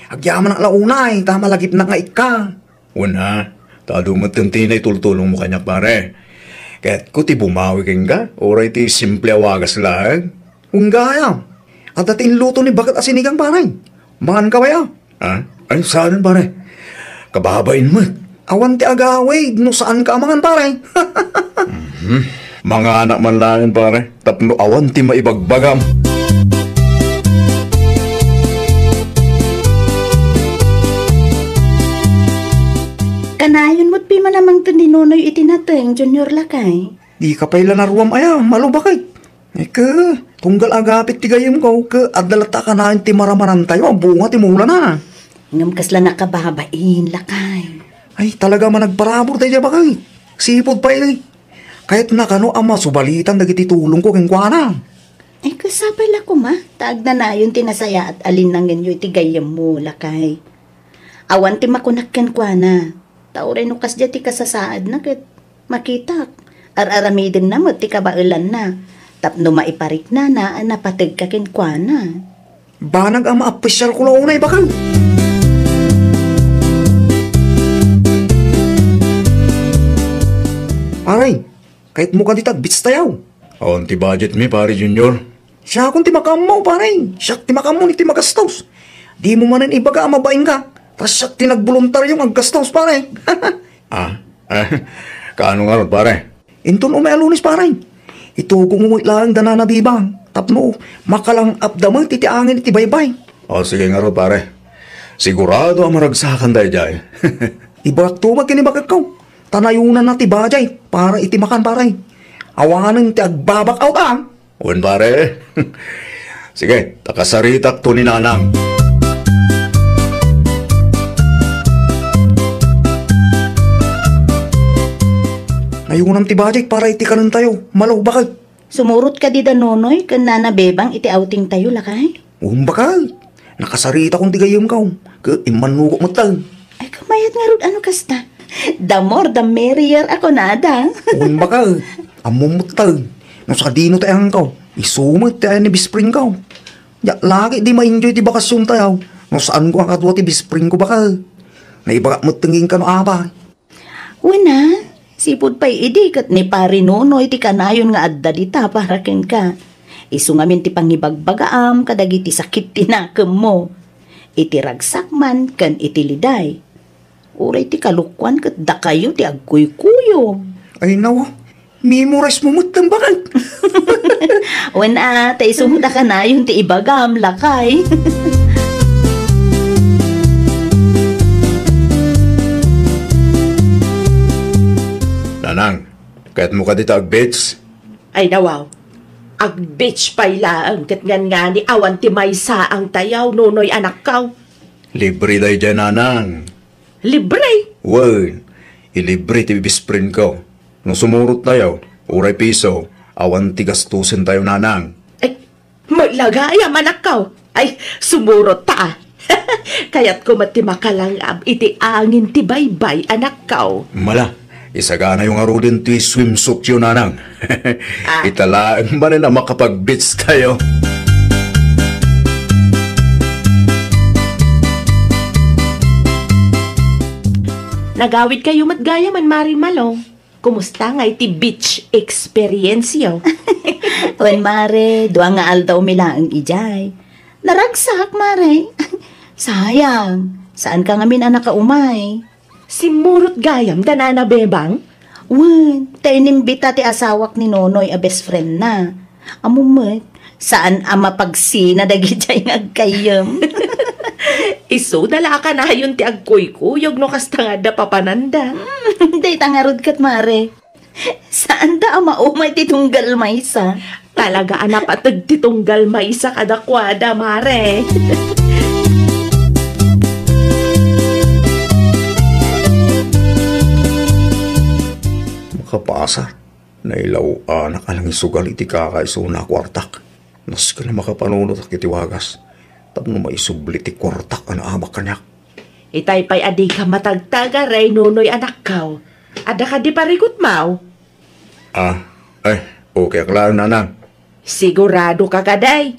Agyaman ang launay, tama lagip na nga ika. Una, tado matantinay tultulong mo kanyak pare. Kaya't ko ti bumawi keng ka, oray ti simple awagas lang. Unggaya, at dating luto ni bakat asinigang pare. Makan ka ba ya? Ay saan pare? Kababain mo. Awan ti agaway, no saan ka amangan pare? Mga anak man lang pare, tapno awan ti maibagbagam. Kanayon mo't pi manamang tundinonoy itinateng, Junior lakay. Di ka pa'y lanaruam malo bakit? Ka, tunggal agapit ti gayam ko, ka adalata ka na ti maramaran tayo, ang bunga ti mula na. Ngam kasla nakababain, lakay. Ay, talaga man nagparabor tayo bakit? Sipod pa eh. Kahit na kano ama subalitan dagiti tulong ko keng kuana. Ay, kasapay la ko ma. Taag na na yun tinasaya at alin nang ganyo iti gayam mo, lakay. Awan ti makunak ken kuana. Tauray no kas ti kasasaad na ket makitak. Ar-aramidin na mo ti kabailan na. Tapno maiparik na napatag kakin kwa na. Banag ang maapisyal ko na unay bakal. Paray, kahit mukha di tagbits tayaw. On ti budget mi, pare Junior. Siya akong timakam mo, paray. Siya timakam mo ni timagastos. Di mo manan ibaga ang mabaing ka. Tas siya tinagboluntaryong ang gastos, paray. Kaano nga ron, pare? Inton umalunis, paray. Ito kung lang dananabibang. Tapno, makalang abdamang titiangin iti baybay. O, sige nga ron, pare. Sigurado ang maragsakan tayo dyan. Ibak tumag kinibagakaw. Tanayunan na ti bajay para itimakan, paray. Awangan ti agbabak out ang. Uwan, pare. Sige, takasaritak to ni Nanang. Nayunan ti bajay para itikanan tayo. Malaw bakal. Sumurot ka di da nonoy, kan nanabebang iti outing tayo lakay. Bakal. Nakasarita kong tigayam kaw. Ka imanuko mo tal. Ay, kamayat nga ron, ano kasta? The more, the merrier ako nada. Bakal. Amumutal. No sa dino tayo ang kaw. Isumot tayo ni bispring kaw. Ya, lagi di ma-enjoy ti bakasyon tayo. No saan ko ang katwa ti bispring ko bakal. Naibaga mo tingin ka no abay. Wala. Sipod pa'y idikat ni pari nonoy ti kanayon nga adda dita para ken ka. Isu ngamin ti pangibagbagaam kadagiti sakit tinakam mo. Iti ragsak man kan iti liday. Uray ti kalukwan kat da kayo ti agkuy-kuyo. Ay nawa, memorize mo mutang bakal. Wala, tayo sumuda ka na yung ti ibagam lakay. Nanang, kahit mo ka dito ag-beach. Ay nawaw, ag-beach pa'y laang kat nga ni awan ti maysa ang tayaw nunoy anak kaw. Libre dahi dyan, Nanang. Libre! Wan, ilibre ti bisprin ko. Nung sumurot tayo, uray piso, awan ti gastusin tayo, Nanang. Ay, maglagayam anak kaw. Ay, sumurot ta. Kaya't kumati makalangab iti angin ti baybay anak kaw. Mala, isagana yung arudin ti swimsuit yun, Nanang. Italaan ba na makapag-beach tayo? Nagawid kayo matgaya man Mari Malong. Kumusta nga iti beach experience yo? Wen mare, duwa nga aldaw mila ang ijay. Naragsak mare. Sayang, saan ka ngamin anak ka umay? Simurot gayam danana bebang? Wen, tayo nimbita ti asawak ni Nonoy a best friend na. Amumot, saan ama pagsina dagijay nga agkayam. Iso dala ka na yun ti agkuy-kuyog no kasta nga da papananda. Day tangarod kat mare. Saan da ama umay ti tunggal maysa? Talaga anapatag ti tunggal maysa kadakwada mare. Makapasa, nailaw anak alang isugal iti kakaiso na kwartak. Nas ka na makapanunot ak iti wagas. Tapno maisubli ti kwartak ang amak kanyak. Itay pa'y adi ka matagtaga ray nunoy anak kaw. Ada ka di parigot mau? Okay aklaan, Nanang. Sigurado ka kaday.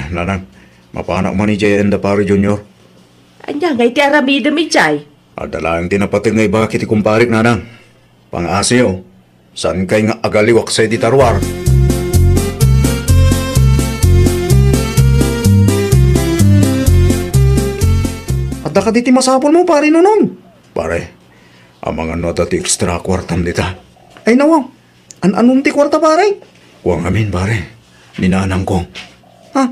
Nanang, mapanak man ni Jay and the Pari Junior. Anya nga iti aramida mi jay. Adalang tinapating nga iba kiti kumparik, Nanang. Pang-asyo, saan kay nga agaliwak sa iti tarwar? At ka diti masapol mo, pare Nonong. Pare, ang mga nota ti extra kwartam dita. Ay nawa, anong ti kwarta, pare? Huwag amin, pare. Ninanang ko. Ha?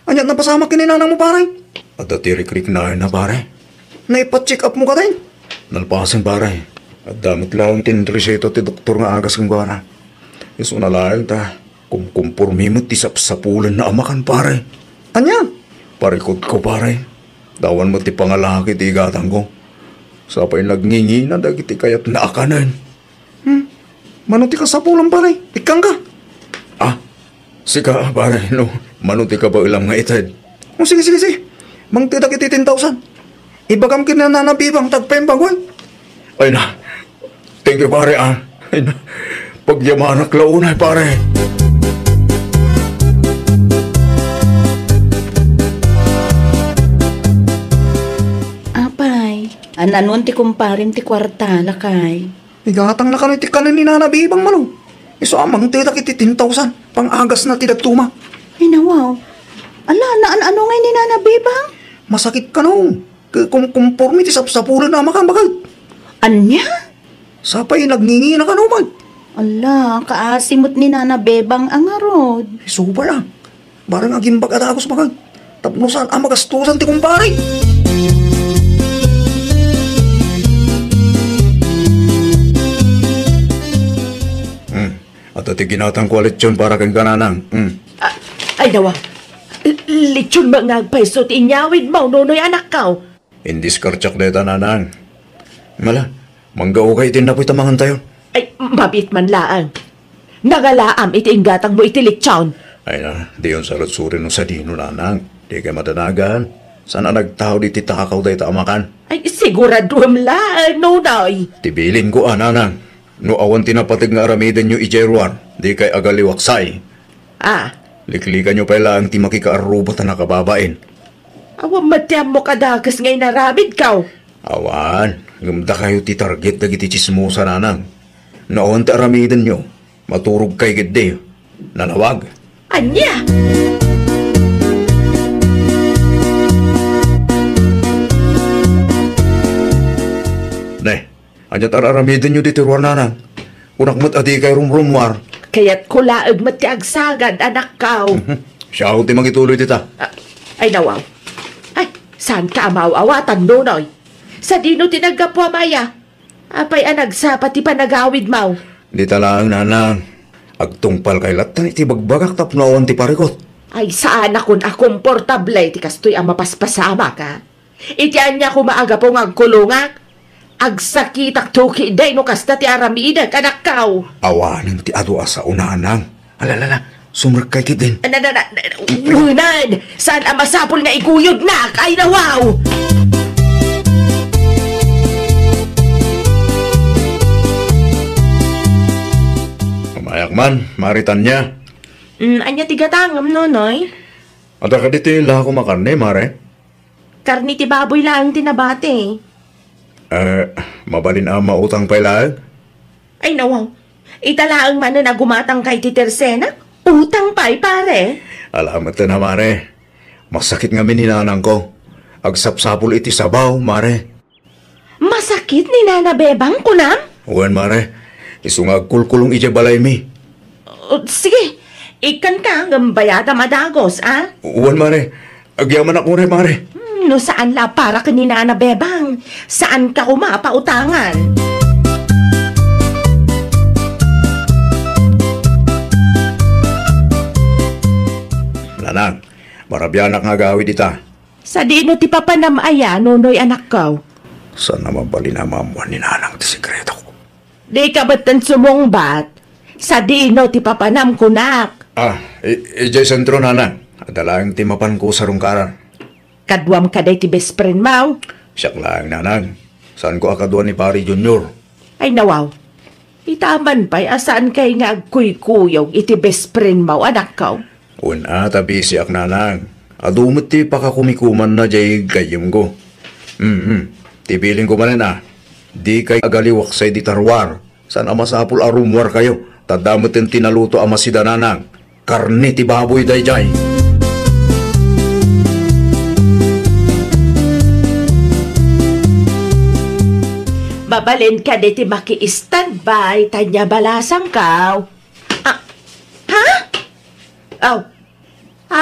Anyat na pasama kininanang mo, pare? At dati rikrik na pare. Naipat-check up mo ka tayo? Nalpasan, pare. At damit lang tinreseto ti doktor nga agas kong gana. Iso na lang ta. Kumkumpurmimot ti sapsapulan na amakan, pare. Anya? Parikot ko, pare. Dawan mo ti pangalaki ti igatang ko. Sapay nagngingi na dagiti kayat naakanan. Manuti ka sa pulang, pare. Ikang ka. Sika, pare, no. Manuti ka ba ilang nga itad? Sige. Mang tidak iti 10,000. Ibagam kinananabibang tagpembang, Ay na. Thank you, pare, Ay na, pagyamanak launay pare. Apay, ananon ti kumparin ti kwarta, lakay. Igatang na kami ti kanin ni Nana Bebang malo. Iso amang ti dakiti 10,000 pang agas na ti datuma. Ay nawaw, ala na ano ngay ni Nana Bebang? Masakit ka no. Kumpormi ti sapsapulan na makambagad. Anya? Sapay nagngingi na ka no mag. Ala, kaasimot ni Nana Bebang ang arod. Super lang. Barang aging bagadagos bagad. Tapnosan ang magastusan ti kumpare. At ati ginatang ko lechon para kang kananang. Ay nawa, lechon mga agpaiso ti inyawid mo, nunoy anak ka. Indiskartsak deta nanang. Mala, manggaw kay tinapoy tamangan tayo. Ay, mabit man laang. Nagalaam iti inggatang mo iti lechon. Ay na, di yun salut-surin no sa dino nanang. Di kay madanagan. Sana nagtao di titakaw dahi tamakan. Ay, siguraduam laang, nunoy. Tibilin ko nanang. No awan tinapatig nga aramidan nyo ijeruan, di kay agaliwaksay. Liklikan nyo pala ang ti makikaarubat na nakababain. Awan matiyam mo kadakas ngay naramid ka. Awan, gumda kayo ti target na giti chismosa nanang. No awan ti aramidan nyo, maturog kay gede. Nanawag. Anya? Anyat araramidan nyo dito ruar nanang. Unak mat adi kay rumrumwar. Kaya't kulaag mati agsagad, anak ka. Siya ako ti magituloy tita. Ay nawaw. Ay, saan ka amaw-awatan, nunoy? Sa dino tinagapwa maya. Apay anagsa pati panagawid maw. Di talaang nanang. Agtungpal kay latan iti bagbagak tapnawan ti parikot. Ay, saan akong akomportable ti kastoy ang mapaspasama ka? Itian niya kumaaga pong agkulungak. Agsakitak tuki day no kasta ti aramida kanak kaw. Awanan ti adu asa unanang. Alalala, sumrkay kit din. Unan! Saan ang masapol nga ikuyod na? Ay nawaw! Mayak man, maritan niya. Anya tigatangam, nonoy? Ada ka dito yung lako makarne, mare? Karni ti baboy lang tinabate. Mabalin ang mautang pailaan? Ay nawaw, italaang man na gumatang kay ti Tersena? Utang pa'y pare. Alamat na mare. Masakit nga mininanang ko. Agsapsapul iti sabaw, mare. Masakit ni Nana Bebang kunam? Uwan, mare. Isungag kulkulong ije balay mi. Sige, ikan ka ng bayada madagos, Uwan, mare. Agyaman ako rin, mare. No saan la para ka ni Nana Bebang? Saan ka kumapautangan? Nanang, marabyanak nga gawid ita. Sa dino ti papanamaya, nunoy anak ko. Saan naman bali na mamuan ni nanang ti sikreto ko? Di ka ba't tan sumungbat? Sa dino ti papanam kunak. Ijay sentro nanang. Adalang ti mapan ko sa rungkaran. Kadwam ka day ti best friend mo. Siyak lang, nanang. Saan ko akaduan ni Pari Junior? Ay nawaw. Itaman pa'y asaan kay nga agkuy-kuyog iti best friend mo, anak ko. Una, tabi siyak nanang. Adumot ti pakakumikuman na jay gayim ko. Tipiling ko manin Di kay agaliwaksay di tarwar. Saan amasapul arumwar kayo? Tadamot yung tinaluto amasida nanang. Karni ti baboy day jay. Babalin ka di ti maki-standby, tanya balasang kaw. Ha?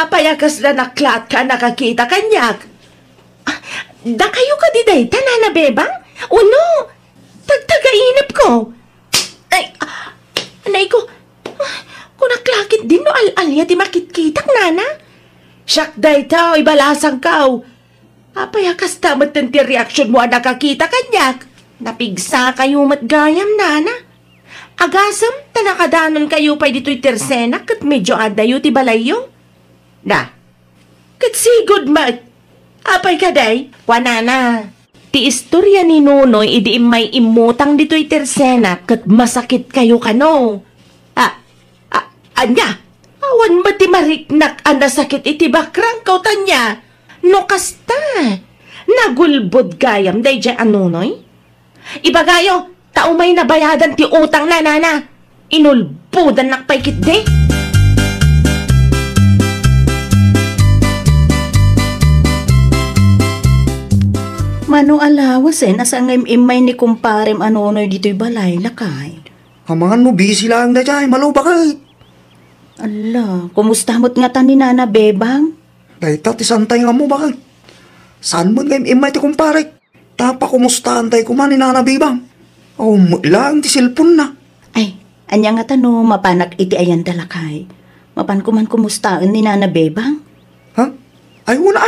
Payakas na naklat ka, nakakita kanyak. Da kayo ka di day, Nana Bebang? Uno, tagtagainip ko. Anay ko, kung naklakit din no al-alya ti makitkitak, Nana. Siyak day tao, ibalasang kaw. Payakas tamat ti reaksyon mo, nakakita kanyak. Napigsa kayo matgayam, Nana. Agasam, tanakadanon kayo pa'y dito'y tersenak at medyo adayo ti balayo. Kat sigod mat. Apay ka day, Nana. Ti istorya ni Nonoy, idi may imutang dito'y tersena, kat masakit kayo kano. Anya, awan ba ti mariknak ang nasakit iti bakrang kautanya? No kasta, nagulbod gayam day dyan ang Nonoy? Ibagayo, tao may nabayadan ti utang na nana. Inulbudan nakpaikit de. Mano alawas nasang imay ni kumparem Anonoy dito'y balay, lakay. Amangan mo, busy lang na dyan, maluba ka. Ala, kumusta mo't nga tan ni Nana Bebang? Dahita, tisantay nga mo, bakit? Saan mo nga imay ti kumpare? Tapa kumustahan tayo kuman ni Nana Bebang. Oh, lang ti silpon na. Ay, anya nga tano, mapanak iti ayan talakay. Mapan kuman kumustaan ni Nana Bebang? Ha? Ay, wala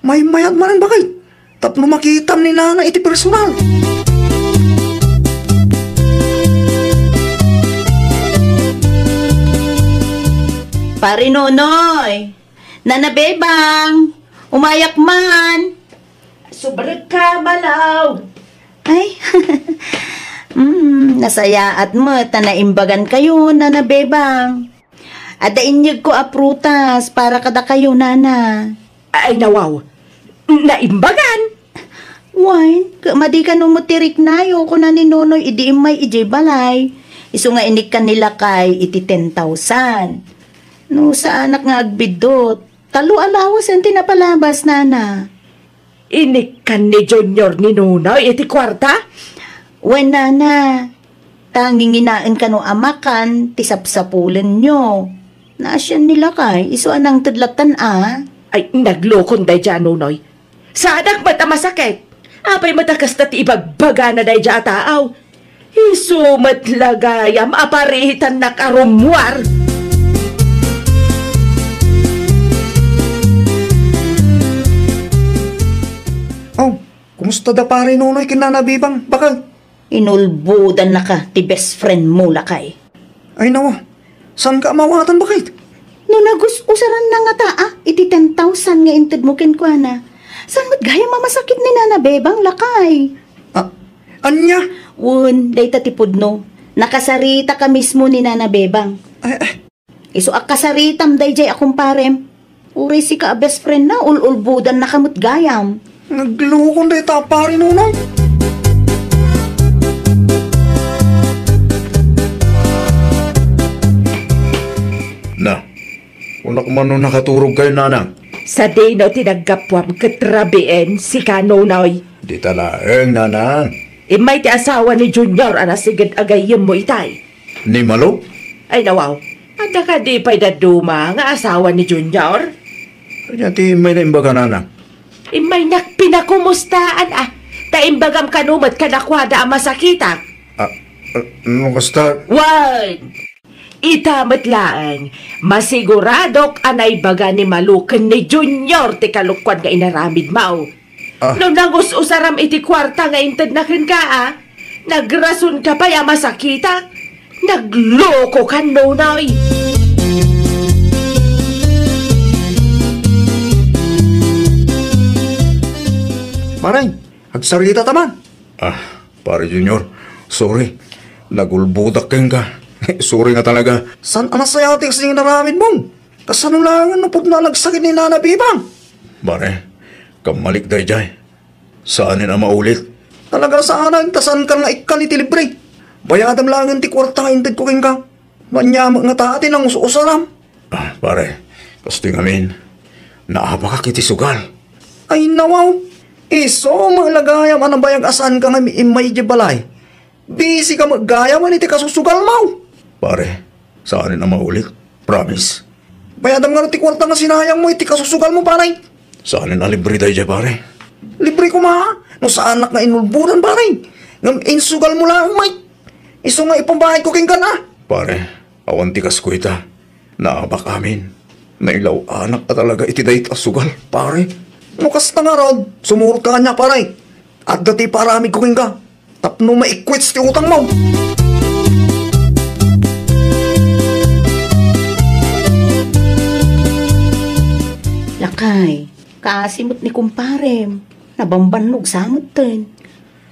may mayat man ang bakit? Tapno makitam ni Nana iti personal. Pare Nonoy, Nana Bebang, umayak man. Sobrang ka, malaw. Ay, nasayaat mo, tanaimbagan kayo, Nana Bebang. Ada inyag ko aprutas para kada kayo, Nana. Ay, nawaw. Naimbagan. Wine, madi ka numutirik na yo ko na ni Nonoy idi imay ijay balay. Isu nga inik ka nila kay iti 10,000. No, sa anak nga agbidot. Talo alawas ang tinapalabas, Nana. Inik ka ni Junior ni Nonoy iti kwarta? Wen, Nana. Tanging inaan ka no amakan, tisapsapulen nyo. Naasyan nila kay, isu anang tudlatan Ay, naglokon day dyan, Nonoy. Sa anak mata masakit. Apay matakas na ti ibagbaga na day dyan taaw. Isumat lagayam, aparihitan na karumwar. Oh, kumusta da pare Nonoy kinana Bebang? Bakal? Inulbudan na ka, ti best friend mo lakay. Ay nawa, saan ka mawatan bakit? No nagus-usaran na nga iti 10,000 nga inted mo kinkwana. Saan mo't gaya mamasakit ni Nana Bebang lakay? Anya? Wun, day tatipod no. Nakasarita ka mismo ni Nana Bebang. Iso kasaritam day jay akong parem. Uri si ka best friend na, ululbudan na kamot gayam. Naglukon day ta pare Nonoy. Na, una ko man nakaturog kayo, Nanang. Sa day no tinagkapwam katrabien si ka Nonoy. Di talaeng, Nanang. Imay ti asawa ni Junior anasigad agayim mo itay. Ni Malo? Ay nawaw, anda ka di pa'y daduma nga asawa ni Junior? Kanya ti may naimbaga, Nanang. Imay nak pinakumustaan taimbagam kanumat kanakwada ang masakita. Nung kasta? Wan! Itamat laang, masiguradok anay baga ni Malukan ni Junior ti kalukwan nga inaramid mao. Nung nangus-usaram iti kwarta nga inted na kin ka nagrason ka pa ya masakita. Nagloko ka, Nonoy. Maray, agsarita taman. Pare Junior, sorry. Nagulbudak ka. Sorry nga talaga. San anasayati kasi naramid mong? Kasanulangan na pag nalagsakit ni Nana Bebang. Pare, kamalik day jay. Saanin ang maulit? Talaga sana tasan ka nga ikal iti libre. Bayadam langan ti kwarta nga inted ko king ka. Manyama nga taati ng usaram. Pare, kasting amin. Naabaka kiti sugal. Ay nawaw. Iso maglagayam anang bayag asan ka nga imay di balay. Busy ka maggayam iti kasusugal mau. Pare, saanin ang maulit? Promise. Bayadam nga ti kwarta nga sinayang mo iti kasusugal mo paray. Saanin ang libre day jay, pare? Libre ko ma. No sa anak nga inulburan paray. Ngam insugal mo lang may. Iso nga ipambahay ko king ka na. Pare, awan ti kas ko ita. Naabak amin. Nailaw anak ka talaga iti dayit asugal, pare. No kasta nga rod, sumurot ka niya paray. At dati parami ko king ka. Tapno maikwits ti utang mo. Lakay, kaasimot ni kumparem. nabambanog samot ten.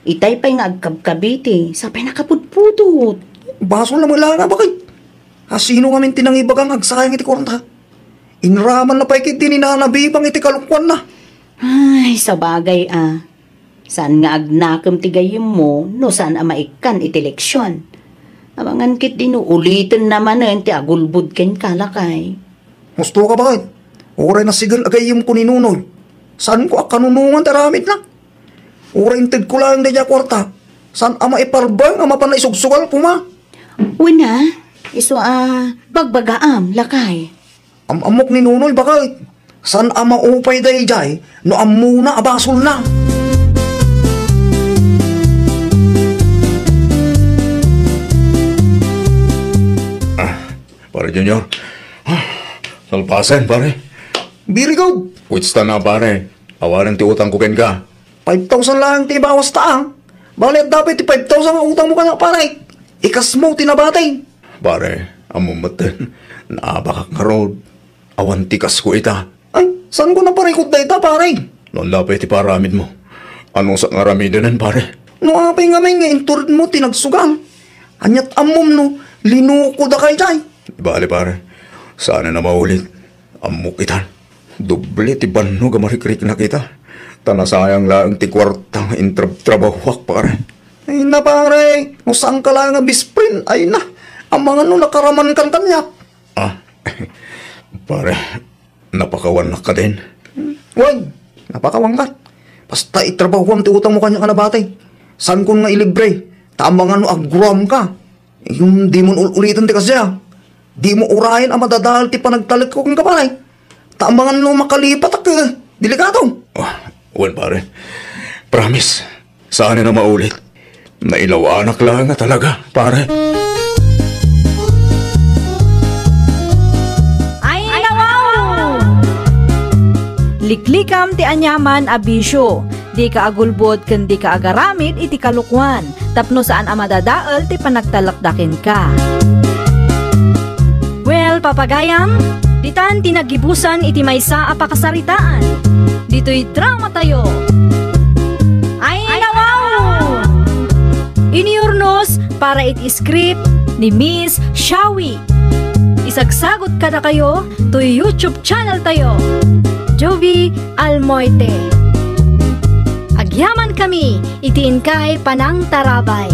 Itay pa'y nga agkabkabiti, sapay nakapudpudot. Baso lang lang nga bakit? Sino kami tinangibagang agsayang iti kuranta? Inraman na pa'y kit dininanabibang iti kalukwan na. Ay, sa bagay Saan nga agnakam ti gayem mo, no saan maikan iti leksyon. Amangan kit dinuulitin naman ti agulbud ken kalakay. Gusto ka bakit? Oray na sigal agayim ko ni Nunoy. Saan ko akanunungan taramid na? Oray inted ko lang na kwarta. Saan maiparbang mapanaisugsugal ko ma? Una, bagbagaam, lakay. Amok ni Nunoy bakit? Saan maupay day jay, no amuna abasol na. Pare Junior, salpasan pare. Birigaw, Witsta na pare, awaran ti utang ko ken ka. 5,000 lang ti bawas taang. Balit dapat ti 5,000 ang utang mo ka na pare. Ikas mo tinabatay. Pare, amumatan, naabakak nga road. Awan tikas ko ita. Ay, saan ko na parikot na ita pare? Noon lapay ti paramid mo. Anong sa ngaramidanan pare? No apay nga may nga inturid mo tinagsugal. Anyat amom no, linuko da kay jay. Bale pare, sana na maulit. Amok itan. Doble ti banno gamarikrik na kita. Tanasayang lang ti kwartang intrabahwak pare. Ay na pare, no saan ka lang nga bisprin? Ay na, ang mga no nakaraman kan kanyak. Pare, napakawan na ka din. Wag, napakawang ka. Basta itrabahuam ti utang mo kanya ka na batay. Saan ko nga ilibre? Tamang ano agrom ka. Yung di mo ulitin ti kasya. Di mo urayan ang madadahal ti panagtalit ko kung kaparay. Tamang ano makalipat ak delikado. Wan pare, promise, sana na maulit. Nailaw anak lang nga talaga, pare. Liklikam ti anyaman abisyo. Di ka agulbod ken di ka agaramid iti kalukwan. Tapno saan amadadaal ti panagtalakdakin ka. Well, papagayam, ditan tinagibusan iti maysa a pakasaritaan. Dito'y drama tayo. Ay nawaw! Iniurnos para iti script ni Miss Shawi. Isagsagot ka na kayo to YouTube channel tayo. Jovi Almoite. Agyaman kami, itiin kay Panang Tarabay.